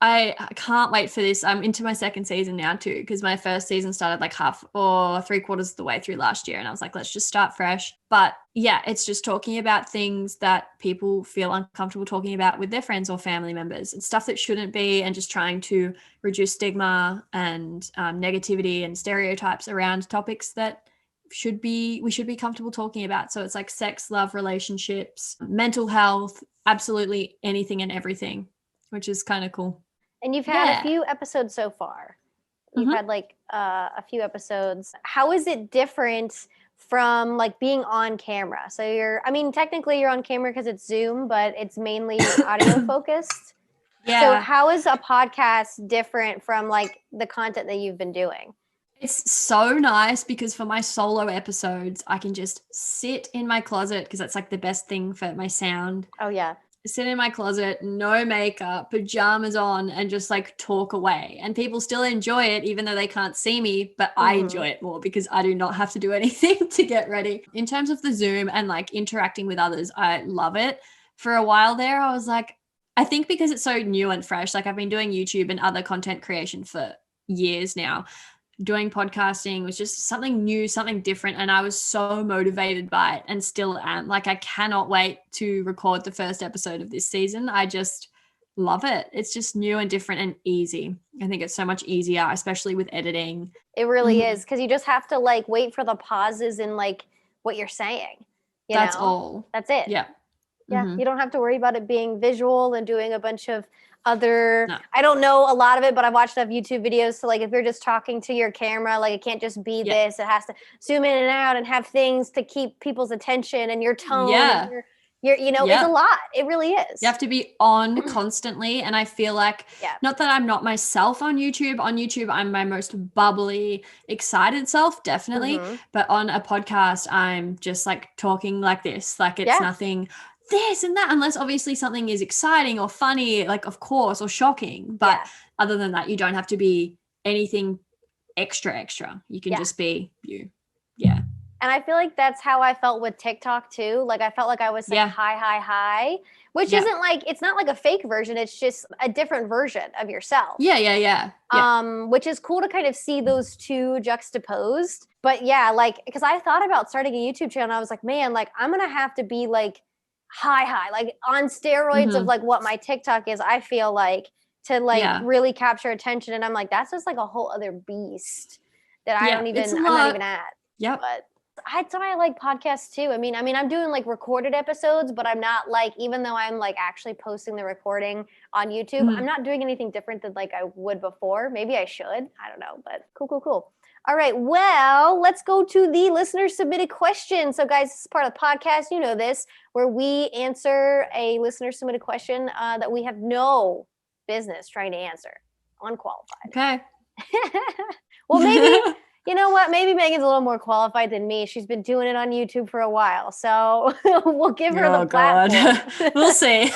I can't wait for this. I'm into my second season now too, because my first season started like half or 3/4 of the way through last year. And I was like, let's just start fresh. But yeah, it's just talking about things that people feel uncomfortable talking about with their friends or family members. It's stuff that shouldn't be, and just trying to reduce stigma and negativity and stereotypes around topics that we should be comfortable talking about. So it's like sex, love, relationships, mental health, absolutely anything and everything, which is kind of cool.
And you've had a few episodes so far. You've had like a few episodes. How is it different from like being on camera? So technically you're on camera because it's Zoom, but it's mainly audio focused. Yeah. So how is a podcast different from like the content that you've been doing?
It's so nice because for my solo episodes, I can just sit in my closet because that's like the best thing for my sound.
Oh yeah.
Sit in my closet, no makeup, pajamas on, and just like talk away. And people still enjoy it, even though they can't see me, but I enjoy it more because I do not have to do anything to get ready. In terms of the Zoom and like interacting with others, I love it. For a while there, I was like, I think because it's so new and fresh, like I've been doing YouTube and other content creation for years now. Doing podcasting was just something new, something different. And I was so motivated by it and still am. Like, I cannot wait to record the first episode of this season. I just love it. It's just new and different and easy. I think it's so much easier, especially with editing.
It really is, because you just have to like wait for the pauses in like what you're saying.
That's all.
That's it.
Yeah.
Yeah. You don't have to worry about it being visual and doing a bunch of other, I don't know a lot of it, but I've watched enough YouTube videos. So like if you're just talking to your camera, like it can't just be this, it has to zoom in and out and have things to keep people's attention and your tone. And it's a lot. It really is.
You have to be on constantly. And I feel like, not that I'm not myself on YouTube. On YouTube, I'm my most bubbly, excited self, definitely. But on a podcast, I'm just like talking like this. Like it's nothing this and that, unless obviously something is exciting or funny, like of course, or shocking. But other than that, you don't have to be anything extra. You can just be you. Yeah.
And I feel like that's how I felt with TikTok too. Like I felt like I was like high, which isn't like, it's not like a fake version. It's just a different version of yourself.
Yeah.
Which is cool to kind of see those two juxtaposed. But yeah, like, because I thought about starting a YouTube channel. I was like, man, like I'm going to have to be like high, like on steroids of like what my TikTok is, I feel like, to like really capture attention. And I'm like, that's just like a whole other beast that I'm not even at.
Yep.
But that's why I like podcasts too. I mean, I'm doing like recorded episodes, but I'm not like, even though I'm like actually posting the recording on YouTube, I'm not doing anything different than like I would before. Maybe I should, I don't know, but cool. All right, well, let's go to the listener submitted question. So guys, this is part of the podcast, you know this, where we answer a listener submitted question that we have no business trying to answer. Unqualified.
Okay.
Well, maybe, you know what? Maybe Megan's a little more qualified than me. She's been doing it on YouTube for a while. So we'll give her the platform.
We'll see.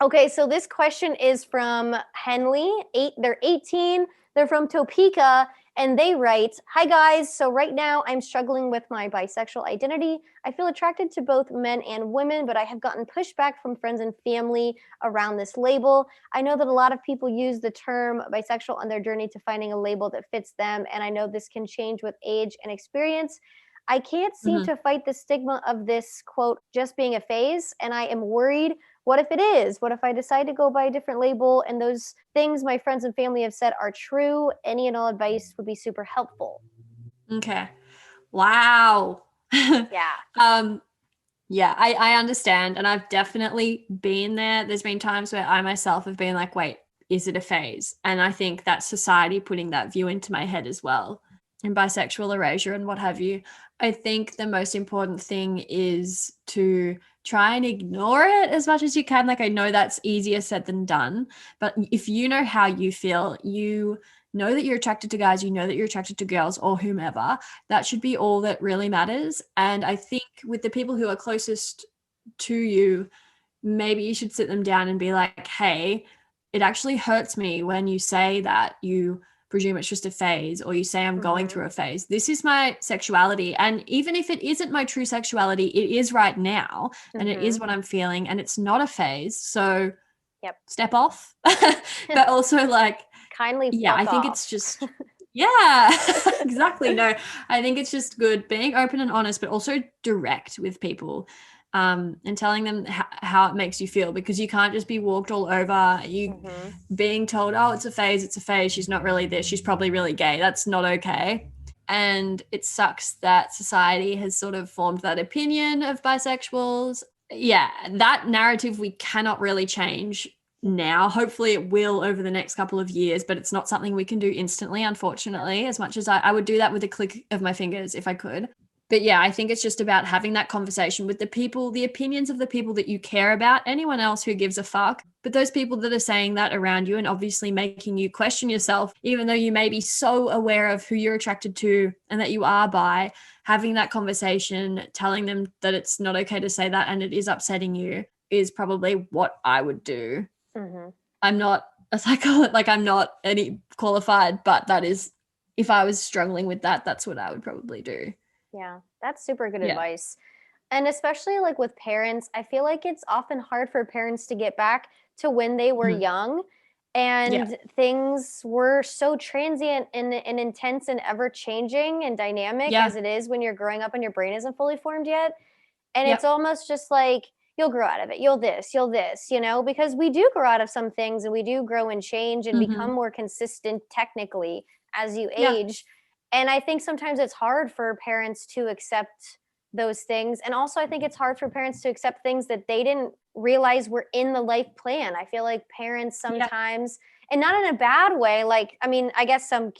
Okay, so this question is from Henley. They're 18. They're from Topeka, and they write, "Hi guys, so right now I'm struggling with my bisexual identity. I feel attracted to both men and women, but I have gotten pushback from friends and family around this label. I know that a lot of people use the term bisexual on their journey to finding a label that fits them, and I know this can change with age and experience. I can't seem to fight the stigma of this, quote, just being a phase, and I am worried what if it is? What if I decide to go by a different label and those things my friends and family have said are true? Any and all advice would be super helpful.
Okay. Wow.
Yeah.
Yeah, I understand. And I've definitely been there. There's been times where I myself have been like, wait, is it a phase? And I think that society putting that view into my head as well, and bisexual erasure and what have you. I think the most important thing is to try and ignore it as much as you can. Like, I know that's easier said than done, but if you know how you feel, you know that you're attracted to guys, you know that you're attracted to girls or whomever, that should be all that really matters. And I think with the people who are closest to you, maybe you should sit them down and be like, hey, it actually hurts me when you say that you presume it's just a phase, or you say I'm going through a phase. This is my sexuality. And even if it isn't my true sexuality, it is right now, and it is what I'm feeling, and it's not a phase. So step off. But also, like,
kindly
yeah, I think
off.
it's just yeah, exactly. No, I think it's just good being open and honest, but also direct with people, and telling them how it makes you feel, because you can't just be walked all over. You being told, oh, it's a phase, she's not really this, she's probably really gay. That's not okay. And it sucks that society has sort of formed that opinion of bisexuals. Yeah, that narrative we cannot really change now. Hopefully it will over the next couple of years, but it's not something we can do instantly, unfortunately, as much as I would do that with a click of my fingers if I could. But yeah, I think it's just about having that conversation with the people, the opinions of the people that you care about, anyone else who gives a fuck. But those people that are saying that around you and obviously making you question yourself, even though you may be so aware of who you're attracted to and that you are bi, having that conversation, telling them that it's not okay to say that and it is upsetting you, is probably what I would do. I'm not a psychologist, like I'm not any qualified, but that is, if I was struggling with that, that's what I would probably do.
Yeah, that's super good advice. And especially like with parents, I feel like it's often hard for parents to get back to when they were young, and things were so transient and intense and ever changing and dynamic as it is when you're growing up and your brain isn't fully formed yet. And it's almost just like, you'll grow out of it. You'll this, you know, because we do grow out of some things and we do grow and change and become more consistent technically as you age. And I think sometimes it's hard for parents to accept those things. And also, I think it's hard for parents to accept things that they didn't realize were in the life plan. I feel like parents sometimes, and not in a bad way. Like, I mean, I guess some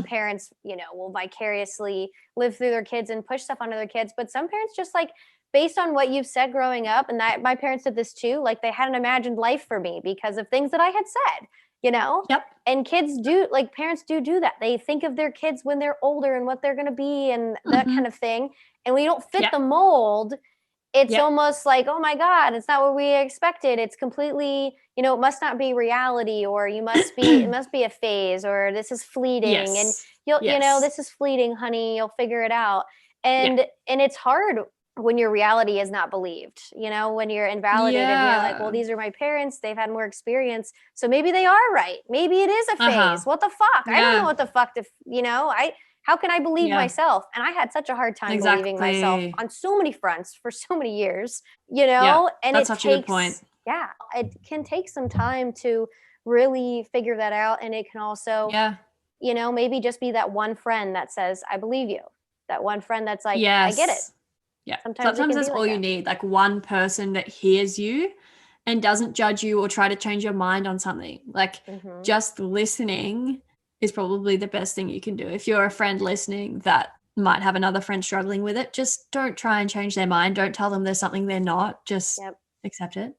parents, you know, will vicariously live through their kids and push stuff onto their kids. But some parents just like, based on what you've said growing up, and that my parents did this too, like they had an imagined life for me because of things that I had said, you know? And kids do, like parents do that. They think of their kids when they're older and what they're going to be and that kind of thing. And when you don't fit the mold, it's almost like, oh my God, it's not what we expected. It's completely, you know, it must not be reality, or you must be, it must be a phase, or this is fleeting. And you'll, you know, this is fleeting, honey, you'll figure it out. And it's hard when your reality is not believed, you know, when you're invalidated and you're like, well, these are my parents, they've had more experience, so maybe they are right, maybe it is a phase. What the fuck? I don't know what the fuck to, you know, how can I believe myself? And I had such a hard time believing myself on so many fronts for so many years, you know. And
that's such a good point.
It can take some time to really figure that out. And it can also, you know, maybe just be that one friend that says, I believe you, that one friend that's like, I get it.
Yeah. Sometimes that's all you need, like one person that hears you and doesn't judge you or try to change your mind on something. Like just listening is probably the best thing you can do. If you're a friend listening that might have another friend struggling with it, just don't try and change their mind. Don't tell them there's something they're not. Just accept it.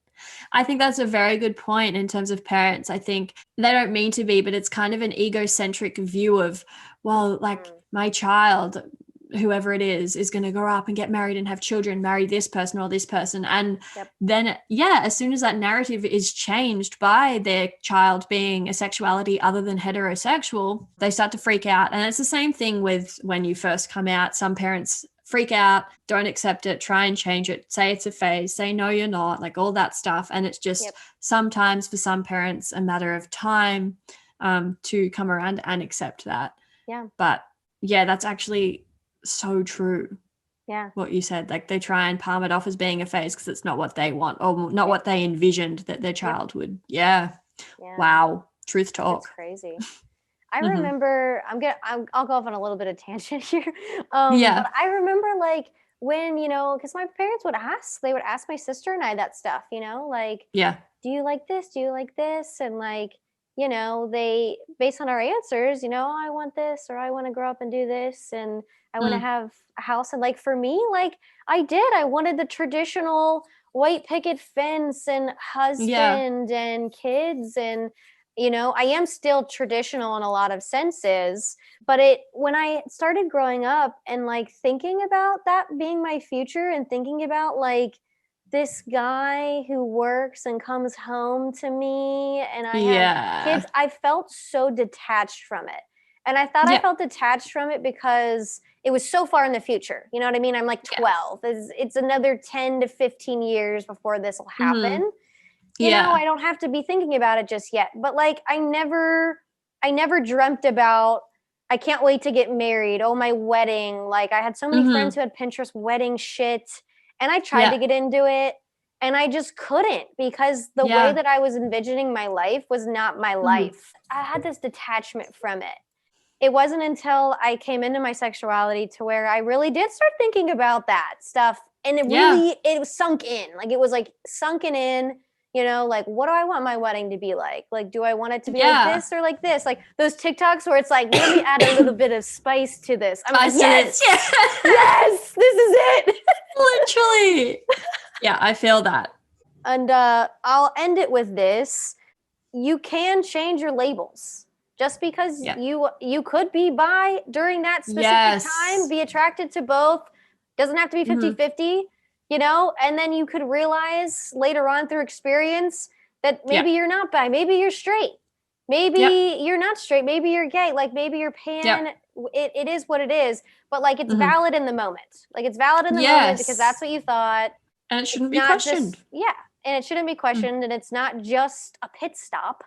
I think that's a very good point in terms of parents. I think they don't mean to be, but it's kind of an egocentric view of, well, like my child, whoever it is going to grow up and get married and have children, marry this person or this person. And then, as soon as that narrative is changed by their child being a sexuality other than heterosexual, they start to freak out. And it's the same thing with when you first come out. Some parents freak out, don't accept it, try and change it, say it's a phase, say no, you're not, like all that stuff. And it's just sometimes for some parents a matter of time to come around and accept that. But that's actually so true.
Yeah.
what you said. Like they try and palm it off as being a phase because it's not what they want or not what they envisioned that their child would. Yeah.
Yeah.
Wow. Truth
It's
talk.
crazy. I
Mhm.
remember I'll go off on a little bit of tangent here.
Yeah.
But I remember like when, because my parents they would ask my sister and I that stuff, like,
Yeah.
do you like this? Do you like this? And like, they based on our answers, I want this or I want to grow up and do this and I want to
Mm.
have a house. And like for me, like I wanted the traditional white picket fence and
Yeah.
husband and kids and I am still traditional in a lot of senses, but when I started growing up and like thinking about that being my future and thinking about like this guy who works and comes home to me and I have kids,
Yeah.
I felt so detached from it. And I thought I
Yeah.
felt detached from it because it was so far in the future. You know what I mean? I'm like
Yes.
12. It's another 10 to 15 years before this will
Mhm.
happen.
Yeah.
I don't have to be thinking about it just yet. But like I never dreamt about I can't wait to get married. Oh, my wedding. Like I had so many friends
Mhm.
who had Pinterest wedding shit and I tried to
Yeah.
get into it and I just couldn't because the way
Yeah.
that I was envisioning my life was not my
Mhm.
life. I had this detachment from it. It wasn't until I came into my sexuality to where I really did start thinking about that stuff and
Yeah.
it was sunk in. Like it was like sunken in, like what do I want my wedding to be like? Like do I want it to be like
Yeah.
this or like this? Like those TikToks where it's like let me add a little bit of spice to this. I'm like,
Spice to this.
yes.
Yeah.
Yes, this is it.
Literally. Yeah, I feel that.
And I'll end it with this. You can change your labels. Just because
Yeah.
you could be bi during that specific time,
Yes.
be attracted to both, doesn't have to be
Mhm.
50-50, and then you could realize later on through experience that
Yeah.
maybe you're not bi, maybe you're straight.
Yep.
Maybe you're not straight, maybe you're gay, like maybe you're pan.
Yep.
It is what it is, but like it's
Mhm.
valid in the moment. Like it's valid in the moment because that's
Yes.
what you thought.
And it
It's
shouldn't be
not
questioned.
just, yeah, and it shouldn't be
Mm.
questioned, and it's not just a pit stop.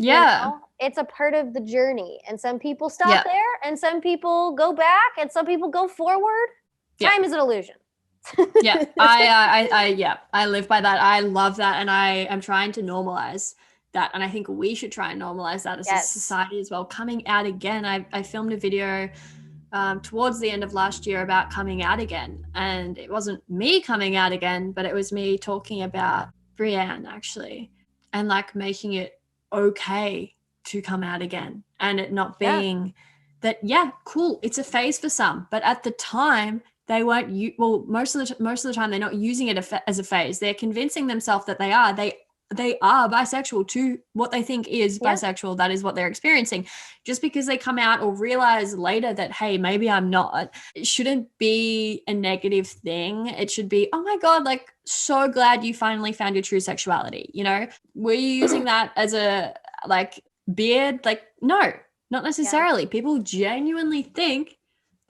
Yeah.
It's a part of the journey, and some people stop
Yeah.
there, and some people go back, and some people go forward.
Yeah.
Time is an illusion.
Yeah. I live by that. I love that. And I am trying to normalize that. And I think we should try and normalize that as a
Yes.
society as well. Coming out again. I filmed a video towards the end of last year about coming out again. And it wasn't me coming out again, but it was me talking about Brienne actually, and like making it okay to come out again and it not
Yeah.
being that, yeah, cool. It's a phase for some, but at the time they weren't, most of the time they're not using it as a phase. They're convincing themselves that they are bisexual to what they think is
Yeah.
bisexual. That is what they're experiencing. Just because they come out or realize later that, hey, maybe I'm not, it shouldn't be a negative thing. It should be, oh my God, like, so glad you finally found your true sexuality. Were you using that as a like beard? Like, no, not necessarily.
Yeah.
People genuinely think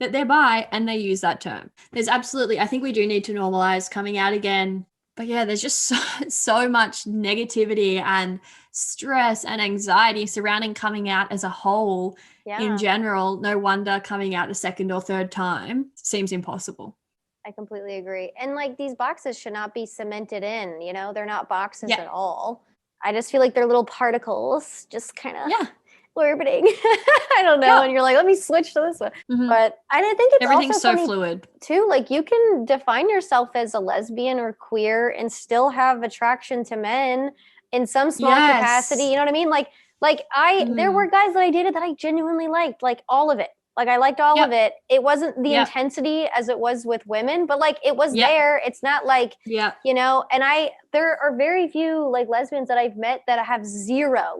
that they're bi and they use that term. There's absolutely, I think we do need to normalize coming out again. But yeah, there's just so much negativity and stress and anxiety surrounding coming out as a whole in general. No wonder coming out a second or third time seems impossible.
I completely agree. And like these boxes should not be cemented in, they're not boxes at all. I just feel like they're little particles just kind of orbiting. I don't know.
Yeah.
And you're like, let me switch to this one.
Mhm.
But I think it's
Everything's
also
so
funny
fluid.
too. Like you can define yourself as a lesbian or queer and still have attraction to men in some small capacity. You know what I mean? Like there were guys that I dated that I genuinely liked, like all of it. Like I liked all of it. It wasn't the intensity as it was with women, but like it was there. It's not like, and there are very few like lesbians that I've met that have zero.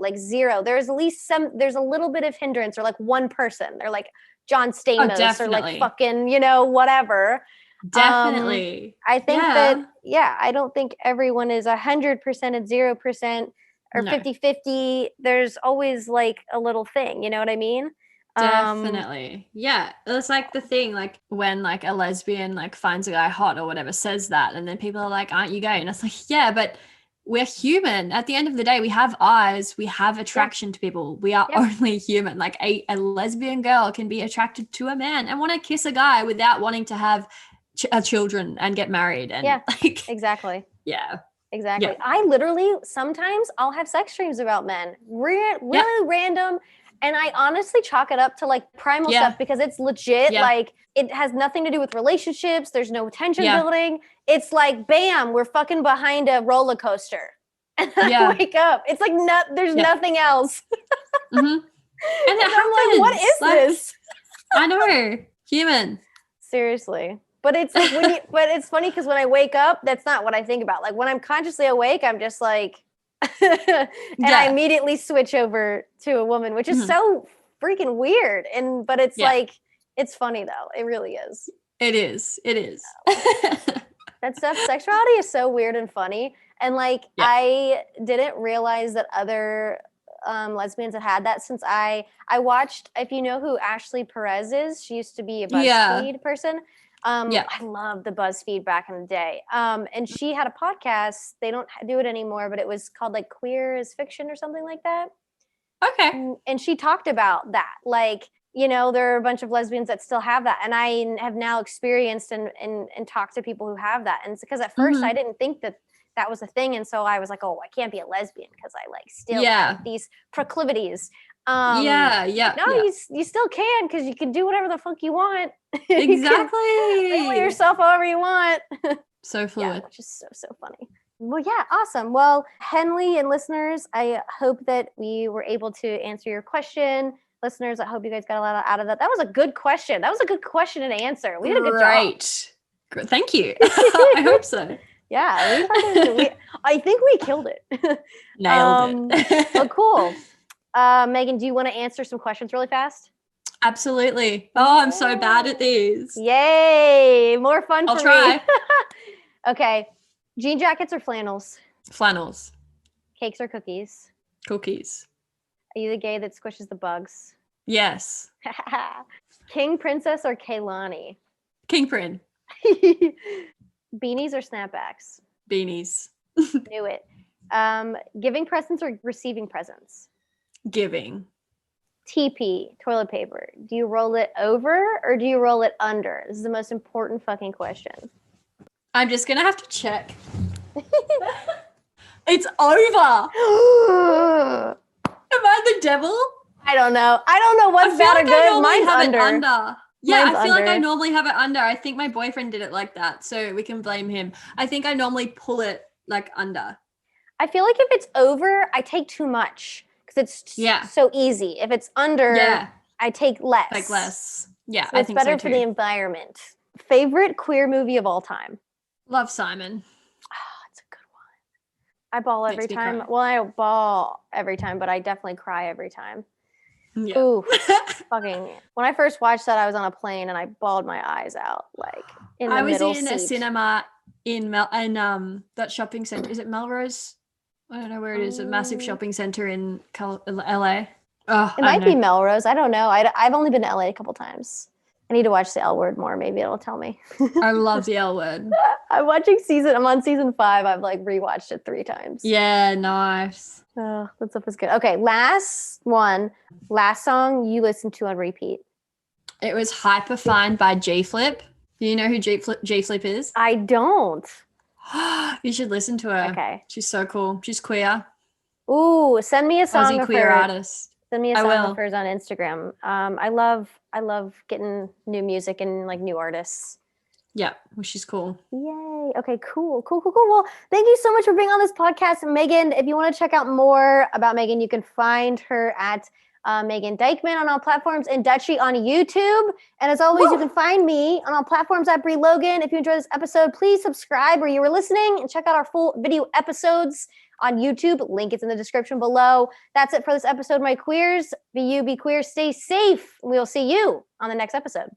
There's at least there's a little bit of hindrance or like one person. They're like John Stamos or like fucking, whatever.
Definitely.
I think I don't think everyone is 100% and 0% or 50-50. There's always like a little thing, you know what I mean?
Definitely. Yeah. It's like the thing, like when like a lesbian like finds a guy hot or whatever, says that, and then people are like, aren't you gay? And it's like, yeah, but we're human. At the end of the day, we have eyes, we have attraction to people. We are only human. Like a lesbian girl can be attracted to a man and want to kiss a guy without wanting to have have children and get married and
Yeah.
like
Exactly.
yeah.
Exactly.
Yeah.
I literally sometimes I'll have sex dreams about men, really random, and I honestly chalk it up to like primal
Yeah.
stuff because it's legit.
Yeah.
Like it has nothing to do with relationships. There's no tension
Yeah.
building. It's like bam, we're fucking behind a roller coaster, and I
Yeah.
wake up. It's like there's
Yeah.
nothing else,
Mhm. And
and
it
I'm like, what
happens.
is
Like,
this?
I know. Human.
Seriously. But it's like but it's funny because when I wake up, that's not what I think about. Like when I'm consciously awake, I'm just like and I
Yeah.
immediately switch over to a woman, which is
Mhm.
so freaking weird. But it's
Yeah.
like it's funny though. It really is.
It is. It is.
That stuff, sexuality is so weird and funny. And like
Yeah.
I didn't realize that other lesbians had that since I watched, if you know who Ashley Perez is, she used to be a BuzzFeed person.
Yeah.
I love the BuzzFeed back in the day. And she had a podcast. They don't do it anymore, but it was called like Queer as Fiction or something like that.
Okay.
And she talked about that. Like, you know, there are a bunch of lesbians that still have that. And I have now experienced and talked to people who have that. And it's because at first I didn't think that that was a thing. And so I was like, oh, I can't be a lesbian because I like still have these proclivities.
Yeah.
No, you still can because you can do whatever the fuck you want.
Exactly.
Label yourself however you want.
So fluid.
Yeah, which is so funny. Well, yeah, awesome. Well, Henley and listeners, I hope that we were able to answer your question. Listeners, I hope you guys got a lot out of that. That was a good question. That was a good question and answer. We did a good job.
Thank you. I hope so.
Yeah, I think we killed it.
Nailed it.
Well, cool. Megan, do you want to answer some questions really fast?
Absolutely. Oh, I'm so bad at these.
Yay! More fun
I'll
for
try.
me. Okay. Jean jackets or flannels?
Flannels.
Cakes or cookies?
Cookies.
Are you the gay that squishes the bugs?
Yes.
King, princess, or Kaylani?
Kingpin.
Beanies or snapbacks?
Beanies.
Knew it. Giving presents or receiving presents?
Giving.
TP, toilet paper. Do you roll it over or do you roll it under? This is the most important fucking question.
I'm just going to have to check. It's over. Am I the devil?
I don't know. I don't know what's bad or good. Mine's under.
Yeah,
Mine's
I feel like I
under.
normally have it under. I think my boyfriend did it like that, so we can blame him. I think I normally pull it like under.
I feel like if it's over, I take too much because it's so easy. If it's under, I take less.
Like less. Yeah,
so
I
it's
think
better
so
for
too.
the environment. Favorite queer movie of all time?
Love Simon.
Oh, it's a good one. I bawl every
Makes me
time.
cry.
Well, I don't bawl every time, but I definitely cry every time.
Yeah.
Ooh, fucking. When I first watched that, I was on a plane and I bawled my eyes out, like in the
I was
middle
in a
seat.
cinema in that shopping center. Is it Melrose? I don't know where it is. A massive shopping center in LA. Oh,
It might be Melrose. I don't know. I've only been to LA a couple times. I need to watch the L Word more. Maybe it'll tell me.
I love the L Word.
I'm on season 5. I've like rewatched it 3 times.
Yeah, nice.
Oh, that stuff is good. Okay, last song you listened to on repeat.
It was Hyperfine by G-Flip. Do you know who G-Flip is?
I don't.
You should listen to her.
Okay.
She's so cool. She's queer.
Ooh, send me a song
Aussie
of
queer
her.
artist.
Send me a
I
song
will.
of hers on Instagram. I love getting new music and like new artists.
Yeah, well, she's cool.
Yay. Okay, cool. Well, thank you so much for being on this podcast, Megan. If you want to check out more about Megan, you can find her at Megan Dykman on all platforms and Dutchie on YouTube. And as always, you can find me on all platforms at Brie Logan. If you enjoyed this episode, please subscribe where you were listening and check out our full video episodes on YouTube. Link is in the description below. That's it for this episode, my queers. Be you, be queer, stay safe. We'll see you on the next episode.